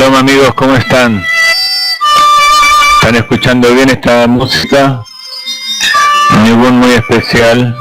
Shalom amigos, ¿cómo están? ¿Están escuchando bien esta música? Un nibún muy especial.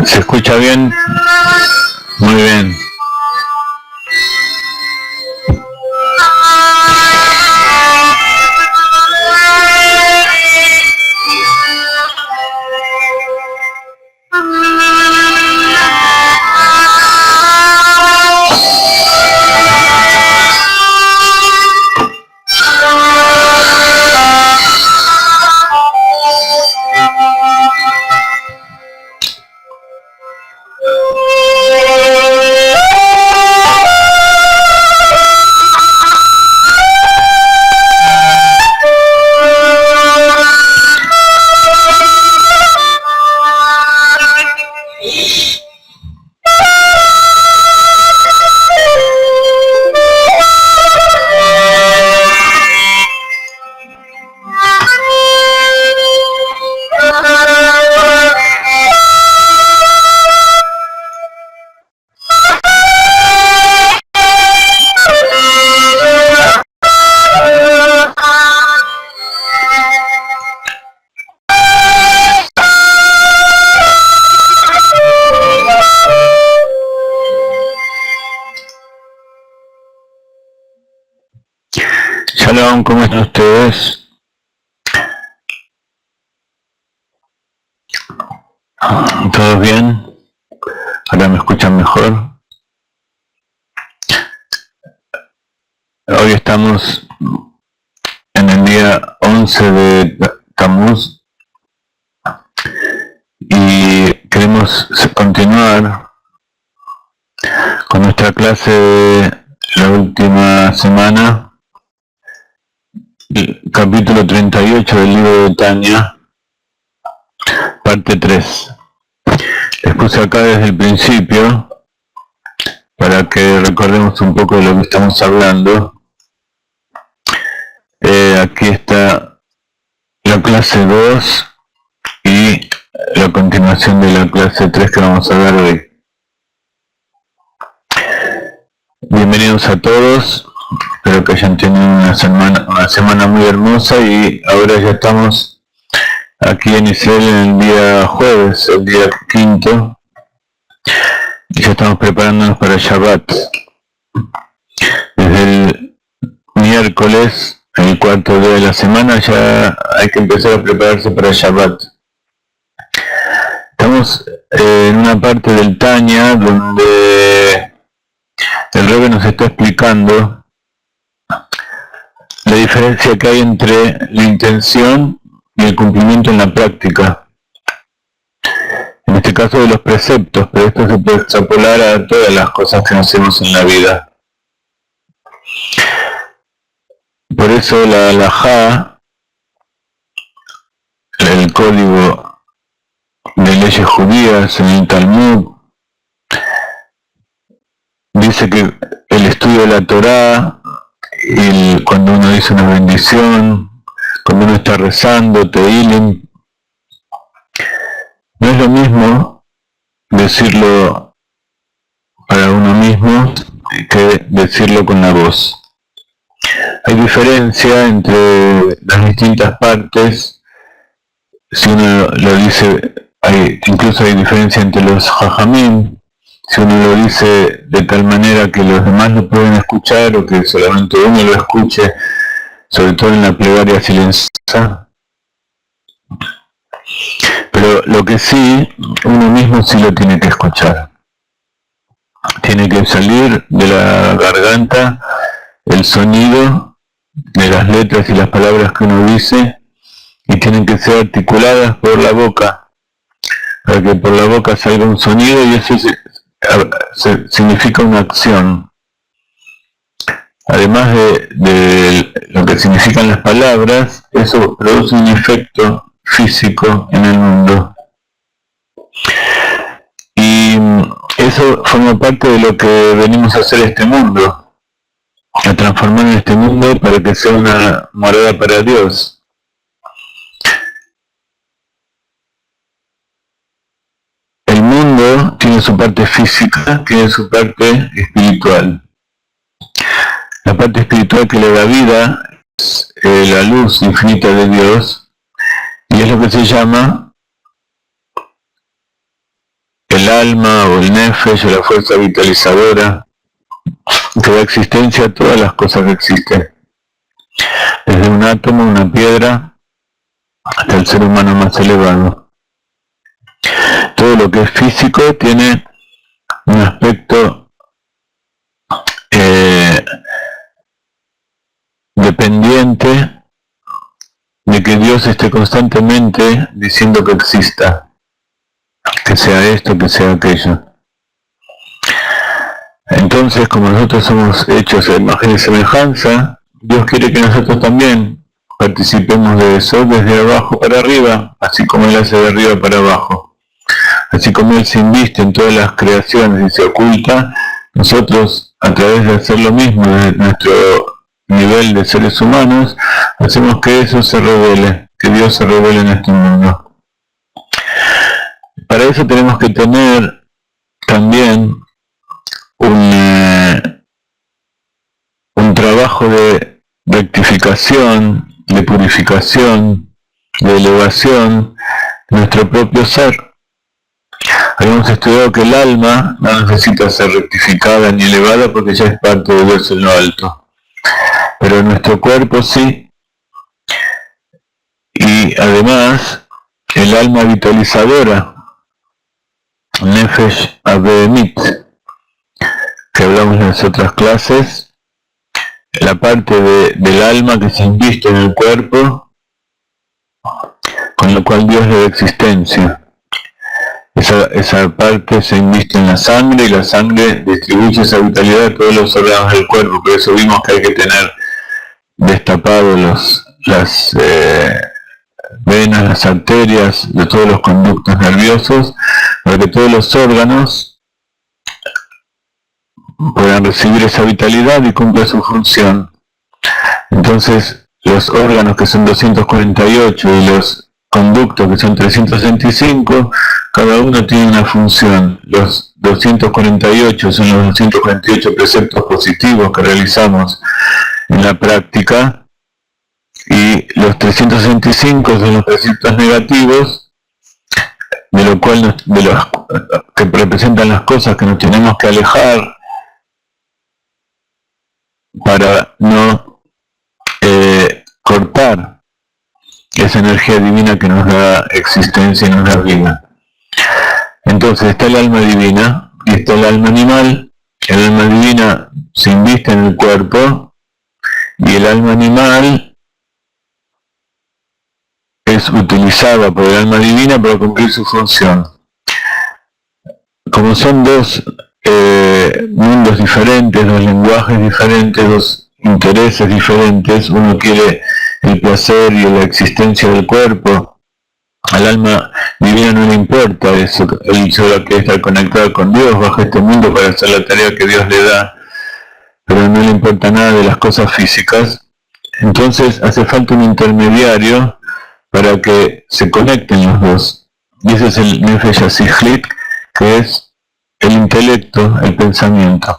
¿Se escucha bien? Muy bien. Shalom, ¿cómo están ustedes? ¿Todos bien? ¿Ahora me escuchan mejor? Hoy estamos en el día 11 de Tammuz y queremos continuar con nuestra clase de la última semana, capítulo 38 del libro de Tanya, parte 3. Les puse acá desde el principio para que recordemos un poco de lo que estamos hablando. Aquí está la clase 2 y la continuación de la clase 3 que vamos a ver hoy. Bienvenidos a todos. Espero que hayan tenido una semana muy hermosa y ahora ya estamos aquí en Israel en el día jueves, el día 5, y ya estamos preparándonos para Shabbat. Desde el miércoles, el cuarto día de la semana, ya hay que empezar a prepararse para Shabbat. Estamos en una parte del Tanya donde el Rebbe nos está explicando la diferencia que hay entre la intención y el cumplimiento en la práctica. En este caso de los preceptos, pero esto se puede extrapolar a todas las cosas que hacemos en la vida. Por eso la halajá, el código de leyes judías en el Talmud, dice que el estudio de la Torá, cuando uno dice una bendición, cuando uno está rezando, Tehilim, no es lo mismo decirlo para uno mismo que decirlo con la voz. Hay diferencia entre las distintas partes. Si uno lo dice, incluso hay diferencia entre los jajamim. Si uno lo dice de tal manera que los demás lo pueden escuchar o que solamente uno lo escuche, sobre todo en la plegaria silenciosa. Pero lo que sí, uno mismo sí lo tiene que escuchar. Tiene que salir de la garganta el sonido de las letras y las palabras que uno dice y tienen que ser articuladas por la boca, para que por la boca salga un sonido y eso significa una acción. Además de lo que significan las palabras, eso produce un efecto físico en el mundo. Y eso forma parte de lo que venimos a hacer este mundo, a transformar en este mundo para que sea una morada para Dios. El mundo tiene su parte física, tiene su parte espiritual. La parte espiritual que le da vida es la luz infinita de Dios, y es lo que se llama el alma o el nefesh, o la fuerza vitalizadora que da existencia a todas las cosas que existen, desde un átomo, una piedra, hasta el ser humano más elevado. Todo lo que es físico tiene un aspecto dependiente de que Dios esté constantemente diciendo que exista, que sea esto, que sea aquello. Entonces, como nosotros somos hechos a imagen y semejanza, Dios quiere que nosotros también participemos de eso desde abajo para arriba, así como Él hace de arriba para abajo. Así como Él se inviste en todas las creaciones y se oculta, nosotros, a través de hacer lo mismo de nuestro nivel de seres humanos, hacemos que eso se revele, que Dios se revele en este mundo. Para eso tenemos que tener también un trabajo de rectificación, de purificación, de elevación de nuestro propio ser. Habíamos estudiado que el alma no necesita ser rectificada ni elevada porque ya es parte de Dios en lo alto. Pero nuestro cuerpo sí. Y además, el alma vitalizadora, Nefesh Abehemit, que hablamos en las otras clases, la parte del alma que se inviste en el cuerpo, con lo cual Dios le da existencia. Esa parte se inviste en la sangre, y la sangre distribuye esa vitalidad a todos los órganos del cuerpo. Por eso vimos que hay que tener destapados las venas, las arterias de todos los conductos nerviosos, para que todos los órganos puedan recibir esa vitalidad y cumpla su función. Entonces, los órganos, que son 248, y los conductos, que son 365, cada uno tiene una función. Los 248 son los 248 preceptos positivos que realizamos en la práctica, y los 365 son los preceptos negativos, de los que representan las cosas que nos tenemos que alejar para no cortar esa energía divina que nos da existencia y nos da vida. Entonces está el alma divina y está el alma animal. El alma divina se inviste en el cuerpo, y el alma animal es utilizada por el alma divina para cumplir su función. Como son dos mundos diferentes, dos lenguajes diferentes, dos intereses diferentes, uno quiere el placer y la existencia del cuerpo, al alma divina no le importa eso, él solo quiere estar conectado con Dios bajo este mundo para hacer la tarea que Dios le da, pero no le importa nada de las cosas físicas. Entonces hace falta un intermediario para que se conecten los dos, y ese es el Nefesh HaSichlit, que es el intelecto, el pensamiento.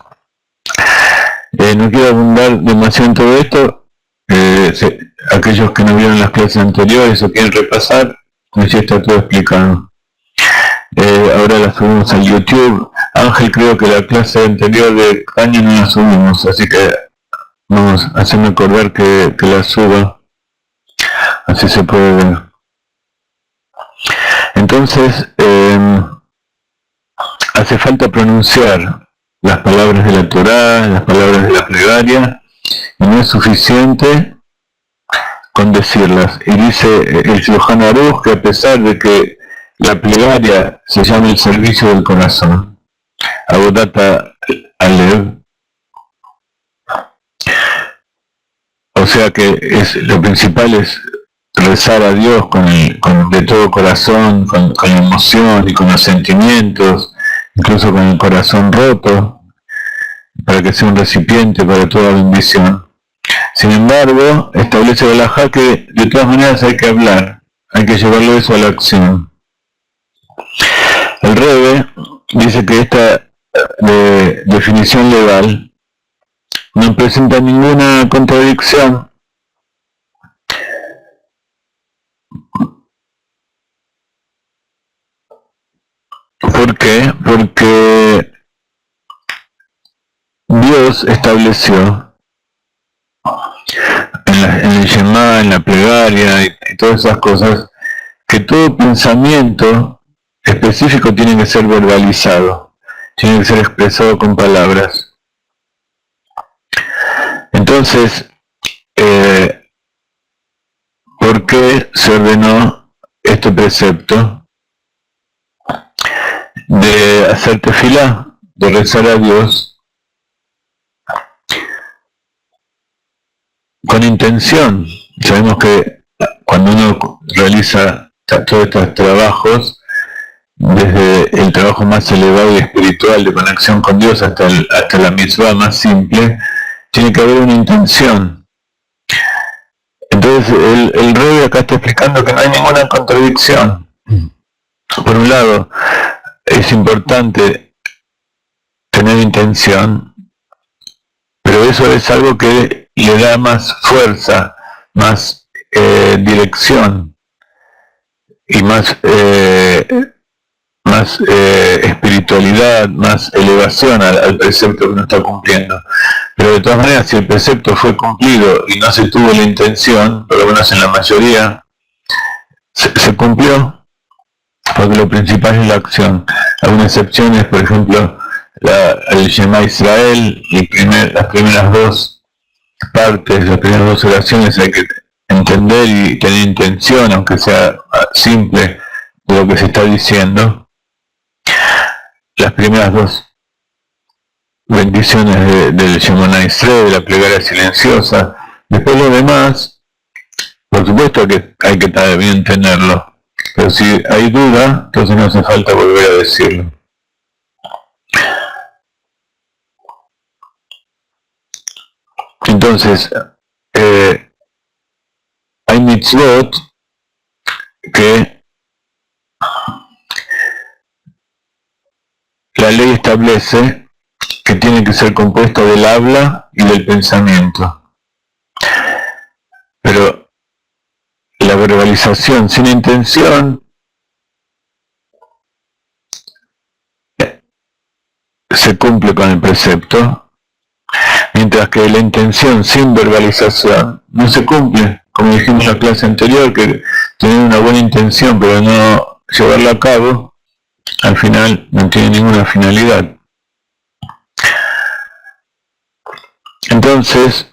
No quiero abundar demasiado en todo esto. Aquellos que no vieron las clases anteriores o quieren repasar, ya está todo explicado. Ahora la subimos al YouTube. Ángel, creo que la clase anterior de año no la subimos, así que vamos a hacerme acordar que la suba, así se puede ver. Entonces hace falta pronunciar las palabras de la Torá, las palabras de la plegaria, y no es suficiente con decirlas. Y dice el Shulchan Aruch que a pesar de que la plegaria se llama el servicio del corazón, Avodat Halev, o sea que lo principal es rezar a Dios de todo corazón, con la emoción y con los sentimientos, incluso con el corazón roto, para que sea un recipiente para toda bendición. Sin embargo, establece el halajá que de todas maneras hay que hablar, hay que llevarlo eso a la acción. El Rebbe dice que esta definición legal no presenta ninguna contradicción ¿por qué? Porque Dios estableció en el Shema, en la plegaria y todas esas cosas, que todo pensamiento específico tiene que ser verbalizado, tiene que ser expresado con palabras. Entonces, ¿por qué se ordenó este precepto de hacer tefilá, de rezar a Dios con intención? Sabemos que cuando uno realiza todos estos trabajos, desde el trabajo más elevado y espiritual de conexión con Dios hasta la mitzvah más simple, tiene que haber una intención. Entonces el Rebbe acá está explicando que no hay ninguna contradicción. Por un lado, es importante tener intención, pero eso es algo que le da más fuerza, más dirección y más espiritualidad, más elevación al precepto que uno está cumpliendo. Pero de todas maneras, si el precepto fue cumplido y no se tuvo la intención, por lo menos en la mayoría, se cumplió, porque lo principal es la acción. Algunas excepciones, por ejemplo, el Shema Israel, las primeras dos partes, las primeras dos oraciones hay que entender y tener intención, aunque sea simple, de lo que se está diciendo. Las primeras dos bendiciones del Shemona Israel, de la plegaria silenciosa. Después lo demás, por supuesto que hay que bien tenerlo, pero si hay duda, entonces no hace falta volver a decirlo. Entonces, hay mitzvot que la ley establece que tiene que ser compuesto del habla y del pensamiento. Pero la verbalización sin intención se cumple con el precepto, mientras que la intención sin verbalización no se cumple. Como dijimos en la clase anterior, que tener una buena intención pero no llevarla a cabo, al final no tiene ninguna finalidad. Entonces,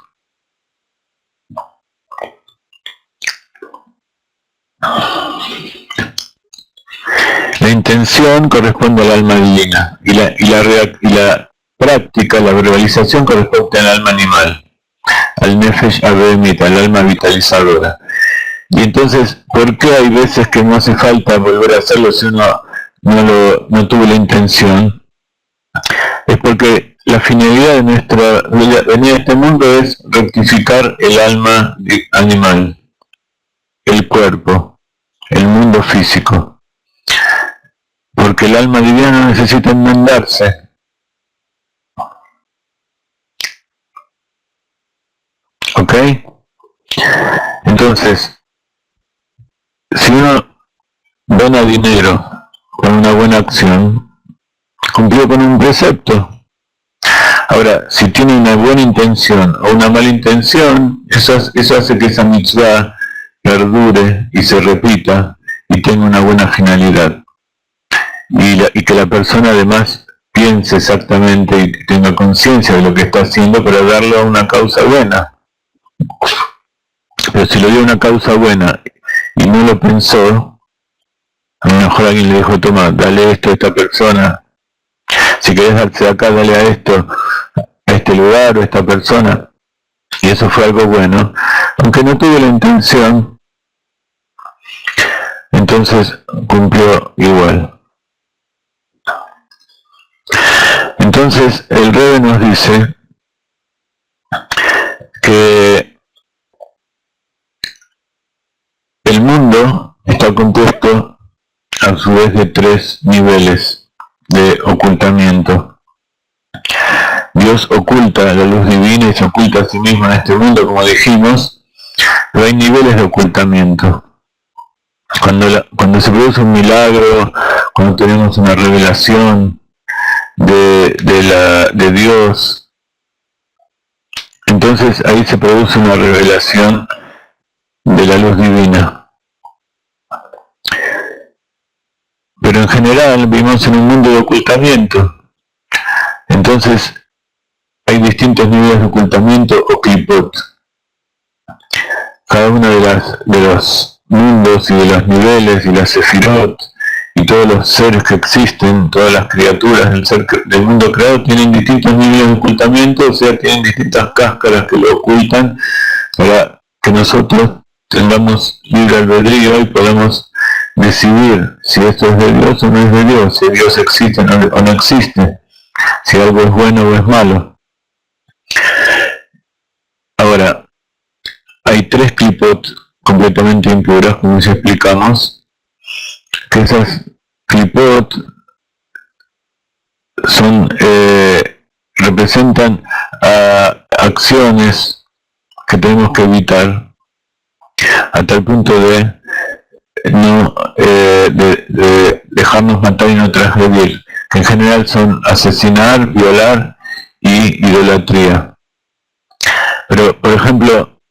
la intención corresponde al alma divina y la práctica, la verbalización corresponde al alma animal, al nefesh abemit, al alma vitalizadora. Y entonces, ¿por qué hay veces que no hace falta volver a hacerlo si uno no tuvo la intención? Es porque la finalidad de nuestra venida a este mundo es rectificar el alma animal, el cuerpo, el mundo físico. Porque el alma divina no necesita enmendarse. ¿Ok? Entonces, si uno dona dinero con una buena acción, cumplió con un precepto. Ahora, si tiene una buena intención o una mala intención, eso hace que esa mitzvah perdure y se repita y tenga una buena finalidad. Y que la persona además piense exactamente y tenga conciencia de lo que está haciendo para darlo a una causa buena. Pero si lo dio a una causa buena y no lo pensó, a lo mejor alguien le dijo, toma, dale esto a esta persona, si querés darse de acá, dale a esto, a este lugar o a esta persona, y eso fue algo bueno, aunque no tuvo la intención, entonces cumplió igual. Entonces el Rebbe nos dice que el mundo está compuesto a su vez de 3 niveles de ocultamiento. Dios oculta la luz divina y se oculta a sí mismo en este mundo, como dijimos, pero hay niveles de ocultamiento. Cuando se produce un milagro, cuando tenemos una revelación de Dios, entonces ahí se produce una revelación de la luz divina. Pero en general vivimos en un mundo de ocultamiento. Entonces hay distintos niveles de ocultamiento o klipot. Cada uno de los mundos y de los niveles y las sefirot y todos los seres que existen, todas las criaturas del mundo creado tienen distintos niveles de ocultamiento, o sea, tienen distintas cáscaras que lo ocultan para que nosotros tengamos libre albedrío y podamos decidir si esto es de Dios o no es de Dios, si Dios existe o no existe, si algo es bueno o es malo. Ahora, hay 3 klipot completamente impuras, como ya explicamos, que esas klipot representan acciones que tenemos que evitar a tal punto de no de dejarnos matar y no transgredir, que en general son asesinar, violar y idolatría. Pero, por ejemplo,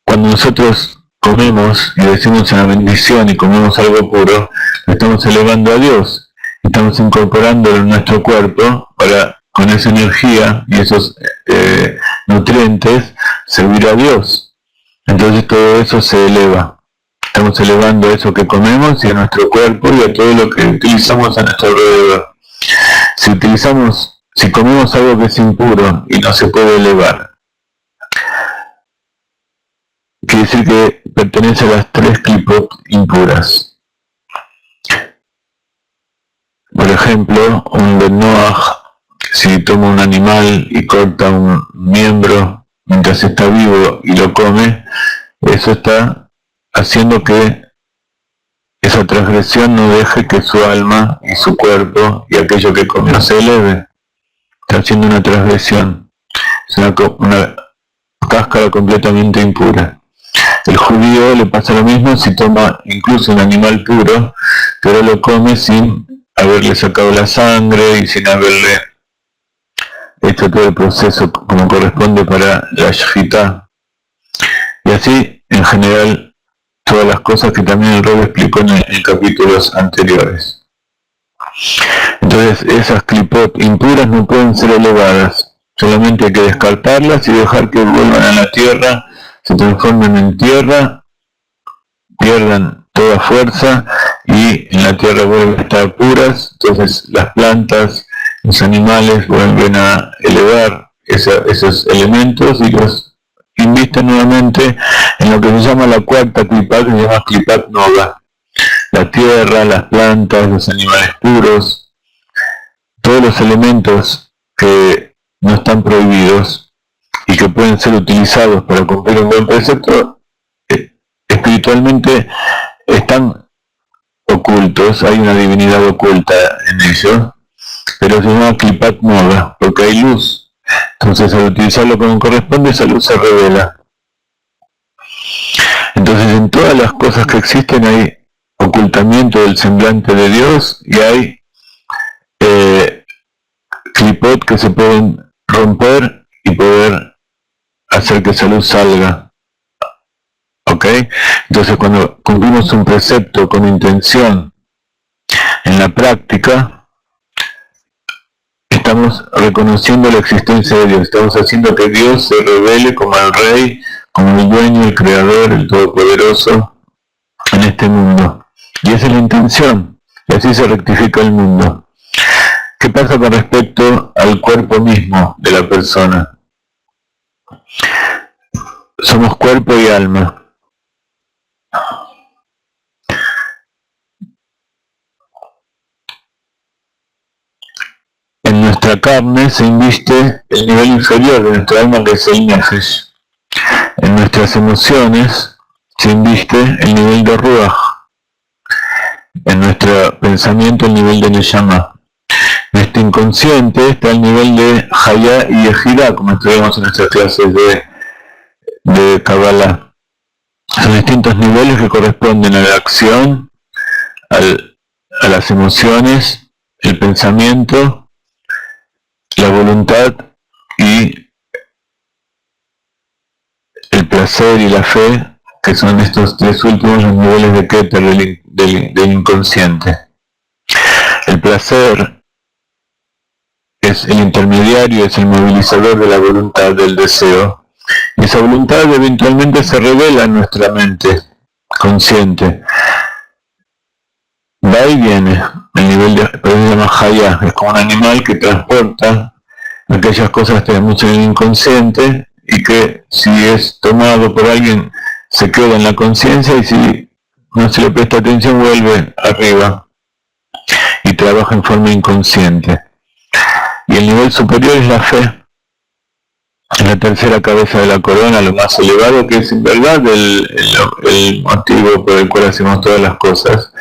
cuando nosotros comemos y decimos una bendición y comemos algo puro, lo estamos elevando a Dios, estamos incorporándolo en nuestro cuerpo para, con esa energía y esos nutrientes, servir a Dios. Entonces todo eso se eleva. Estamos elevando eso que comemos y a nuestro cuerpo y a todo lo que utilizamos a nuestro alrededor. Si comemos algo que es impuro y no se puede elevar, quiere decir que pertenece a las 3 klipot impuras. Por ejemplo, un Ben Noach, si toma un animal y corta un miembro mientras está vivo y lo come, eso está haciendo que esa transgresión no deje que su alma y su cuerpo y aquello que comió se eleve. Está haciendo una transgresión. Es una cáscara completamente impura. El judío le pasa lo mismo si toma incluso un animal puro, pero lo come sin haberle sacado la sangre y sin haberle hecho todo el proceso como corresponde para la shchita. Y así, en general, todas las cosas que también el Rebbe explicó en capítulos anteriores. Entonces, esas klipot impuras no pueden ser elevadas, solamente hay que descartarlas y dejar que vuelvan a la tierra, se transformen en tierra, pierdan toda fuerza y en la tierra vuelven a estar puras. Entonces las plantas, los animales vuelven a elevar esos elementos y los invisten nuevamente en lo que se llama la cuarta klipat, que se llama klipat noga. La tierra, las plantas, los animales puros, todos los elementos que no están prohibidos y que pueden ser utilizados para cumplir un buen precepto, espiritualmente están ocultos, hay una divinidad oculta en ellos, pero se llama klipat noga, porque hay luz. Entonces al utilizarlo como corresponde, esa luz se revela. Entonces en todas las cosas que existen hay ocultamiento del semblante de Dios y hay klipot que se pueden romper y poder hacer que esa luz salga. ¿Ok? Entonces cuando cumplimos un precepto con intención en la práctica, estamos reconociendo la existencia de Dios, estamos haciendo que Dios se revele como el Rey, como el dueño, el creador, el todopoderoso en este mundo. Y esa es la intención, y así se rectifica el mundo. ¿Qué pasa con respecto al cuerpo mismo de la persona? Somos cuerpo y alma. nuestra carne se inviste el nivel inferior de nuestra alma, que es el nefesh. En nuestras emociones se inviste el nivel de ruach. En nuestro pensamiento el nivel de neshama. Nuestro inconsciente está al nivel de Hayá y Ejirá, como estudiamos en nuestras clases de Kabbalah. Son distintos niveles que corresponden a la acción, a las emociones, el pensamiento, la voluntad y el placer y la fe, que son estos tres últimos los niveles de Keter del inconsciente. El placer es el intermediario, es el movilizador de la voluntad, del deseo. Y esa voluntad eventualmente se revela en nuestra mente consciente. Va y viene, el nivel de, pero se llama Hayá, es como un animal que transporta aquellas cosas que tenemos en el inconsciente y que si es tomado por alguien se queda en la conciencia, y si no se le presta atención vuelve arriba y trabaja en forma inconsciente. Y el nivel superior es la fe, la tercera cabeza de la corona, lo más elevado, que es en verdad el motivo por el cual hacemos todas las cosas,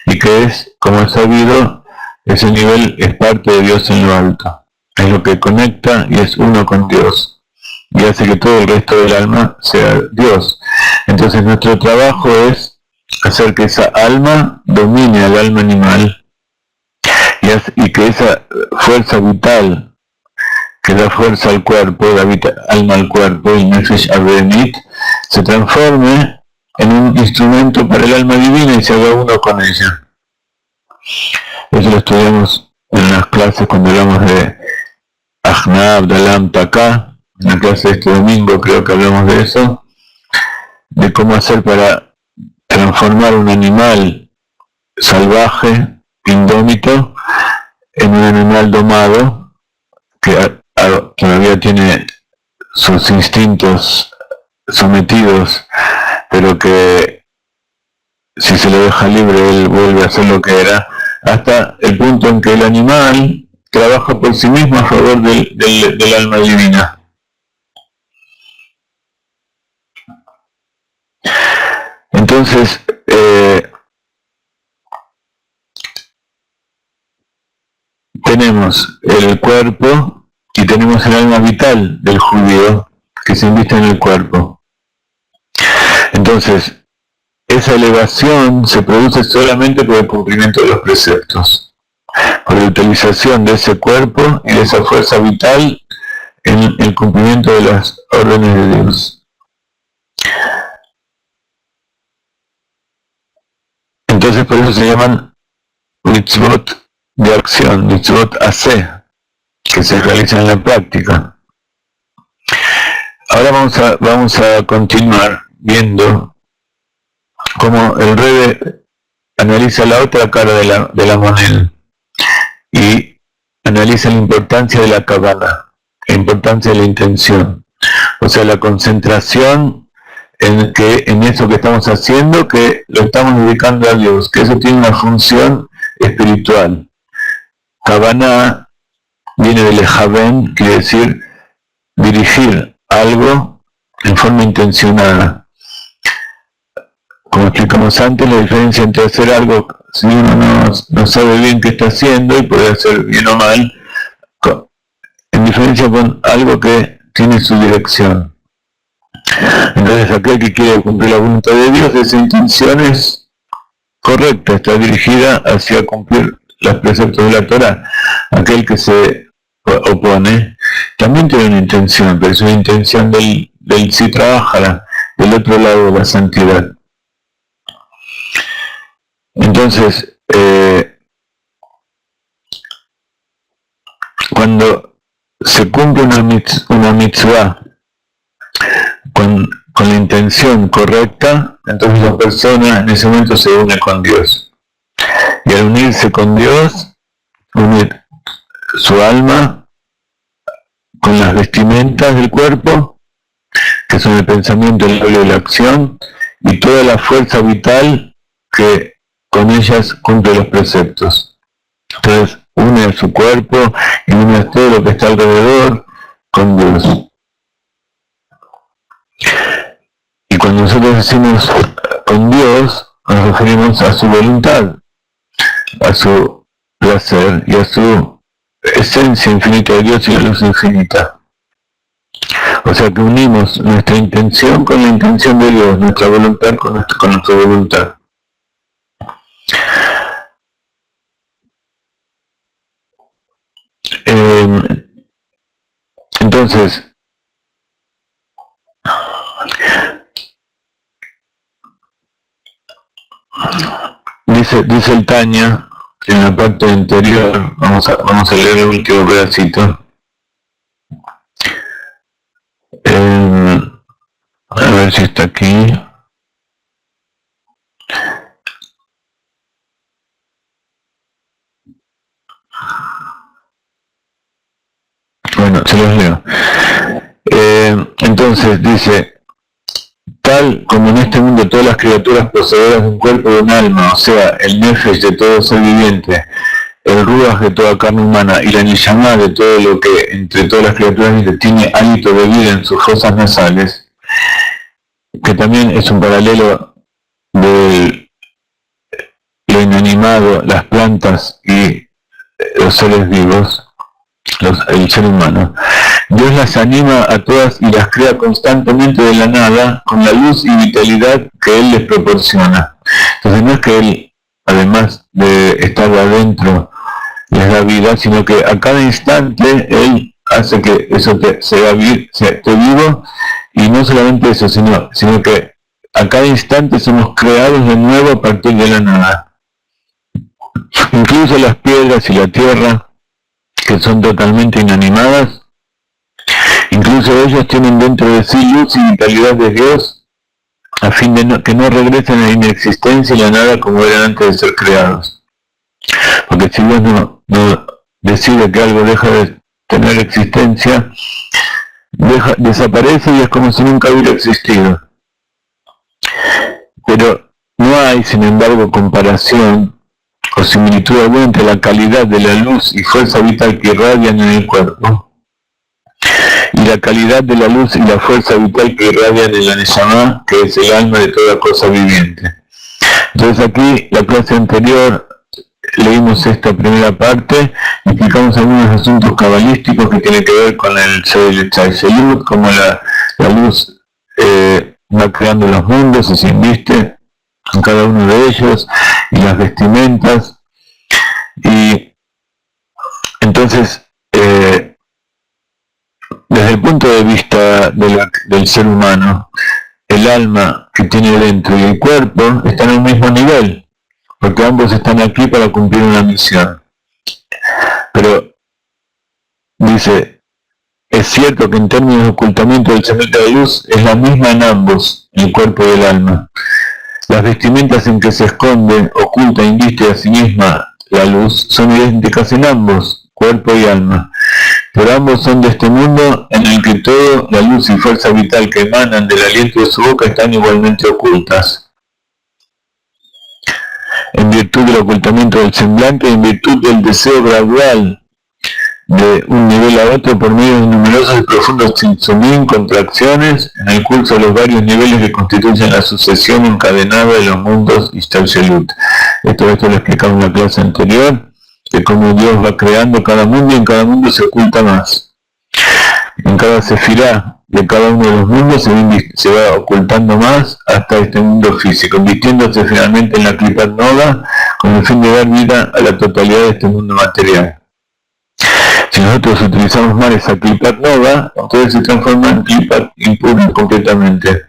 y que es, como es sabido, ese nivel es parte de Dios en lo alto, es lo que conecta y es uno con Dios, y hace que todo el resto del alma sea Dios. Entonces nuestro trabajo es hacer que esa alma domine al alma animal, y que esa fuerza vital que da fuerza al cuerpo, da alma al cuerpo, el nefesh abenit, se transforme en un instrumento para el alma divina y se haga uno con ella. Eso lo estudiamos en las clases cuando hablamos de Ajna Abdalam Taká, en la clase de este domingo creo que hablamos de eso, de cómo hacer para transformar un animal salvaje, indómito, en un animal domado, que todavía tiene sus instintos sometidos, pero que si se lo deja libre él vuelve a hacer lo que era, hasta el punto en que el animal trabaja por sí mismo a favor del alma divina. Entonces, tenemos el cuerpo y tenemos el alma vital del judío que se inviste en el cuerpo. Entonces, esa elevación se produce solamente por el cumplimiento de los preceptos, por la utilización de ese cuerpo y de esa fuerza vital en el cumplimiento de las órdenes de Dios. Entonces por eso se llaman mitzvot de acción, mitzvot aseh, que se realizan en la práctica. Ahora vamos a continuar viendo cómo el Rebbe analiza la otra cara de la moneda y analiza la importancia de la kavanah, la importancia de la intención, o sea, la concentración en eso que estamos haciendo, que lo estamos dedicando a Dios, que eso tiene una función espiritual. Kavanah viene del lejaven, quiere decir dirigir algo en forma intencionada. Como explicamos antes, la diferencia entre hacer algo, si uno no sabe bien qué está haciendo y puede hacer bien o mal, en diferencia con algo que tiene su dirección. Entonces aquel que quiere cumplir la voluntad de Dios, esa intención es correcta, está dirigida hacia cumplir los preceptos de la Torah. Aquel que se opone también tiene una intención, pero es una intención del sí trabaja del otro lado de la santidad. Entonces, cuando se cumple una mitzvah con la intención correcta, entonces la persona en ese momento se une con Dios. Y al unirse con Dios, unir su alma con las vestimentas del cuerpo, que son el pensamiento, el habla y la acción, y toda la fuerza vital que con ellas cumple los preceptos. Entonces, une a su cuerpo y une a todo lo que está alrededor con Dios. Y cuando nosotros decimos con Dios, nos referimos a su voluntad, a su placer y a su esencia infinita de Dios y la luz infinita. O sea que unimos nuestra intención con la intención de Dios, nuestra voluntad con nuestra voluntad. Entonces, dice el Tanya en la parte anterior, vamos a leer el último pedacito. A ver si está aquí. Bueno, se los leo. Entonces dice, tal como en este mundo todas las criaturas poseedoras de un cuerpo y de un alma, o sea, el nefesh de todo ser viviente, el ruach de toda carne humana y la neshama de todo lo que entre todas las criaturas tiene hálito de vida en sus fosas nasales, que también es un paralelo de lo inanimado, las plantas y los seres vivos, el ser humano. Dios las anima a todas y las crea constantemente de la nada con la luz y vitalidad que Él les proporciona. Entonces no es que Él, además de estar adentro, les da vida, sino que a cada instante Él hace que eso esté vivo, y no solamente eso, sino que a cada instante somos creados de nuevo a partir de la nada. Incluso las piedras y la tierra, que son totalmente inanimadas, incluso ellos tienen dentro de sí luz y vitalidad de Dios, a fin de que no regresen a la inexistencia y la nada como eran antes de ser creados. Porque si Dios no decide que algo deja de tener existencia, desaparece y es como si nunca hubiera existido. Pero no hay, sin embargo, comparación o similitud alguna entre la calidad de la luz y fuerza vital que irradian en el cuerpo y la calidad de la luz y la fuerza vital que irradian en la neshama, que es el alma de toda cosa viviente. Entonces aquí, la clase anterior, leímos esta primera parte y explicamos algunos asuntos cabalísticos que tienen que ver con el Tzaiselut, como la luz va creando los mundos y se inviste en cada uno de ellos, y las vestimentas. Y entonces, desde el punto de vista del ser humano, el alma que tiene dentro y el cuerpo están en el mismo nivel, porque ambos están aquí para cumplir una misión. Pero dice, es cierto que en términos de ocultamiento del semblante de luz es la misma en ambos, el cuerpo y el alma. Las vestimentas en que se esconde, oculta e inviste a sí misma la luz son idénticas en ambos, cuerpo y alma. Pero ambos son de este mundo en el que todo, la luz y fuerza vital que emanan del aliento de su boca están igualmente ocultas. En virtud del ocultamiento del semblante y en virtud del deseo gradual de un nivel a otro por medio de numerosos y profundos tzimtzumim, contracciones, en el curso de los varios niveles que constituyen la sucesión encadenada de los mundos Ishtalshelut. Esto lo explicamos en la clase anterior, de cómo Dios va creando cada mundo y en cada mundo se oculta más. En cada sefirá de cada uno de los mundos se va ocultando más hasta este mundo físico, convirtiéndose finalmente en la Klipat Nova con el fin de dar vida a la totalidad de este mundo material. Si nosotros utilizamos mal esa Klipat Nova, entonces se transforma en Klipat impura completamente.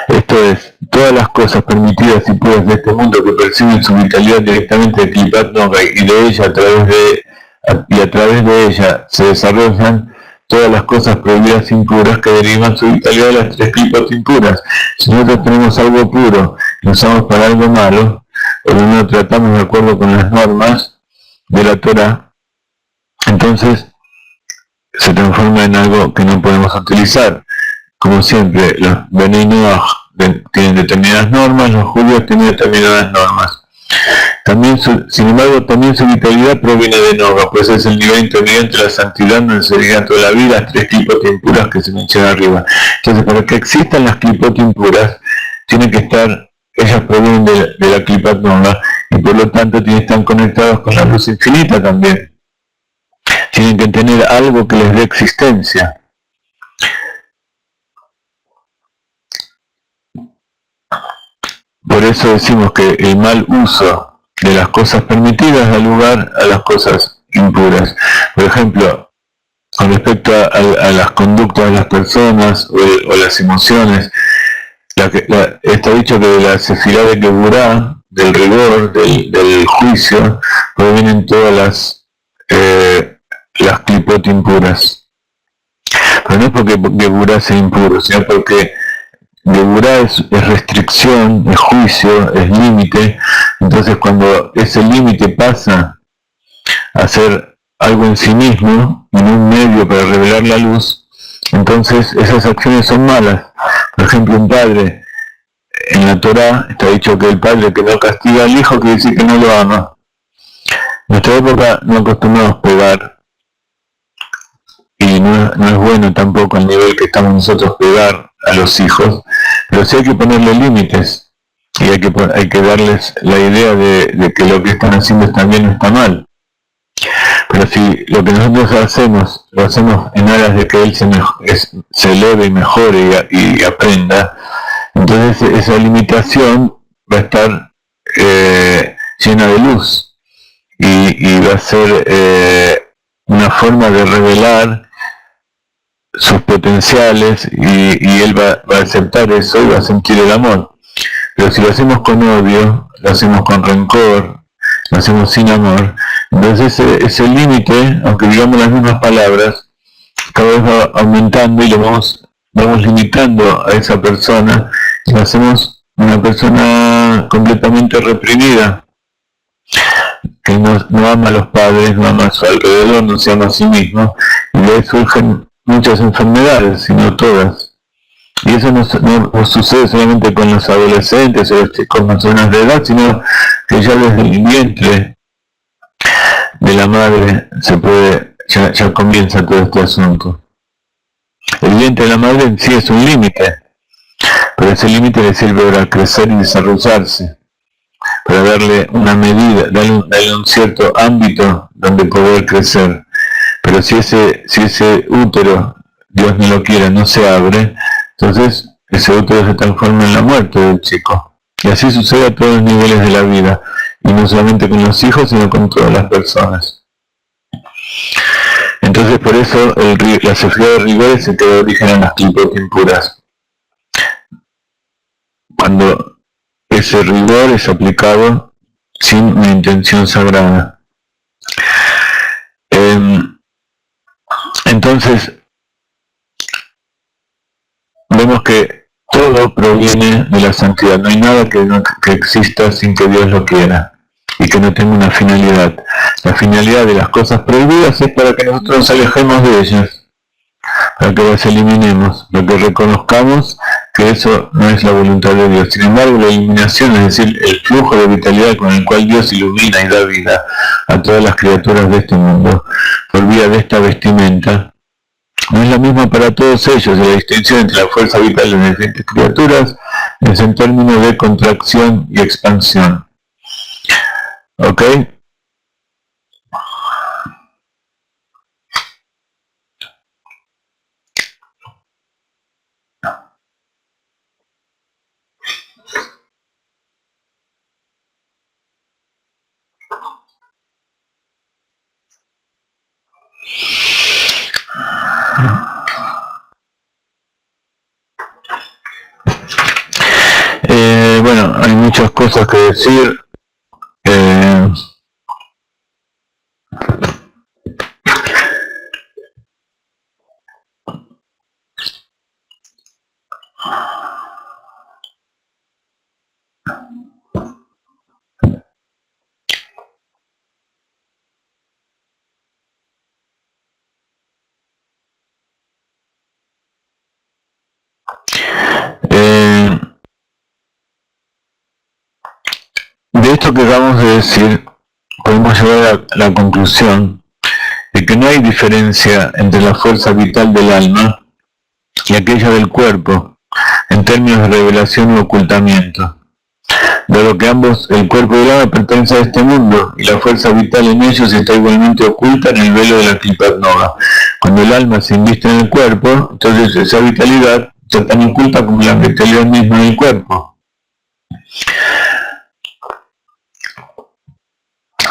Esto es, todas las cosas permitidas y puras de este mundo que perciben su vitalidad directamente de Klipat Nova y de ella a través de ella se desarrollan todas las cosas prohibidas impuras que derivan su vitalidad de las tres Klipat impuras. Si nosotros tenemos algo puro y lo usamos para algo malo, o no lo tratamos de acuerdo con las normas de la Torah, entonces se transforma en algo que no podemos utilizar. Como siempre, los Benei Noach tienen determinadas normas, los judíos tienen determinadas normas. Sin embargo, también su vitalidad proviene de Noga, pues es el nivel intermedio entre la santidad donde se dedica toda la vida, las 3 clipot impuras que se mencionan arriba. Entonces, para que existan las clipot impuras, tienen que estar, ellas provienen de la clipat Noga, y por lo tanto tienen que estar conectados con la luz infinita también. Tienen que tener algo que les dé existencia. Por eso decimos que el mal uso de las cosas permitidas da lugar a las cosas impuras. Por ejemplo, con respecto a las conductas de las personas o las emociones, está dicho que de la sefirá de Geburá, del rigor, del juicio, provienen todas las clipot impuras. Pero no es porque Geburá sea impuro, sino porque Geburá es restricción, es juicio, es límite. Entonces cuando ese límite pasa a ser algo en sí mismo, en un medio para revelar la luz, entonces esas acciones son malas. Por ejemplo, un padre, en la Torá está dicho que el padre que no castiga al hijo quiere decir que no lo ama. En nuestra época no acostumbramos pegar, y no es bueno tampoco al nivel que estamos nosotros pegar a los hijos, pero sí hay que ponerle límites y hay que darles la idea de que lo que están haciendo está bien o está mal. Pero si lo que nosotros hacemos, lo hacemos en aras de que él se eleve y mejore y aprenda, entonces esa limitación va a estar llena de luz y va a ser una forma de revelar sus potenciales y él va a aceptar eso y va a sentir el amor. Pero si lo hacemos con odio, lo hacemos con rencor, lo hacemos sin amor, entonces ese límite, aunque digamos las mismas palabras, cada vez va aumentando y lo vamos limitando a esa persona y lo hacemos una persona completamente reprimida, que no ama a los padres, no ama a su alrededor, no se ama a sí mismo, y de ahí surgen muchas enfermedades, sino todas. Y eso no sucede solamente con los adolescentes o con personas de edad, sino que ya desde el vientre de la madre ya comienza todo este asunto. El vientre de la madre en sí es un límite, pero ese límite le sirve para crecer y desarrollarse, para darle una medida, darle un cierto ámbito donde poder crecer. Pero si ese útero, Dios no lo quiera, no se abre, entonces ese útero se transforma en la muerte del chico. Y así sucede a todos los niveles de la vida, y no solamente con los hijos, sino con todas las personas. Entonces por eso la sefirá de rigores se queda origen en las clipot impuras. Cuando ese rigor es aplicado sin una intención sagrada. Entonces, vemos que todo proviene de la santidad. No hay nada que exista sin que Dios lo quiera y que no tenga una finalidad. La finalidad de las cosas prohibidas es para que nosotros nos alejemos de ellas, para que las eliminemos, para que reconozcamos que eso no es la voluntad de Dios. Sin embargo, la eliminación, es decir, el flujo de vitalidad con el cual Dios ilumina y da vida a todas las criaturas de este mundo, por vía de esta vestimenta, no es la misma para todos ellos. La distinción entre la fuerza vital de las diferentes criaturas es en términos de contracción y expansión. ¿Ok? Bueno, hay muchas cosas que decir. De esto que acabamos de decir, podemos llegar a la conclusión de que no hay diferencia entre la fuerza vital del alma y aquella del cuerpo, en términos de revelación u ocultamiento, dado que ambos, el cuerpo y el alma, pertenecen a este mundo, y la fuerza vital en ellos está igualmente oculta en el velo de la Klipat Nova. Cuando el alma se inviste en el cuerpo, entonces esa vitalidad está tan oculta como la vitalidad misma del cuerpo.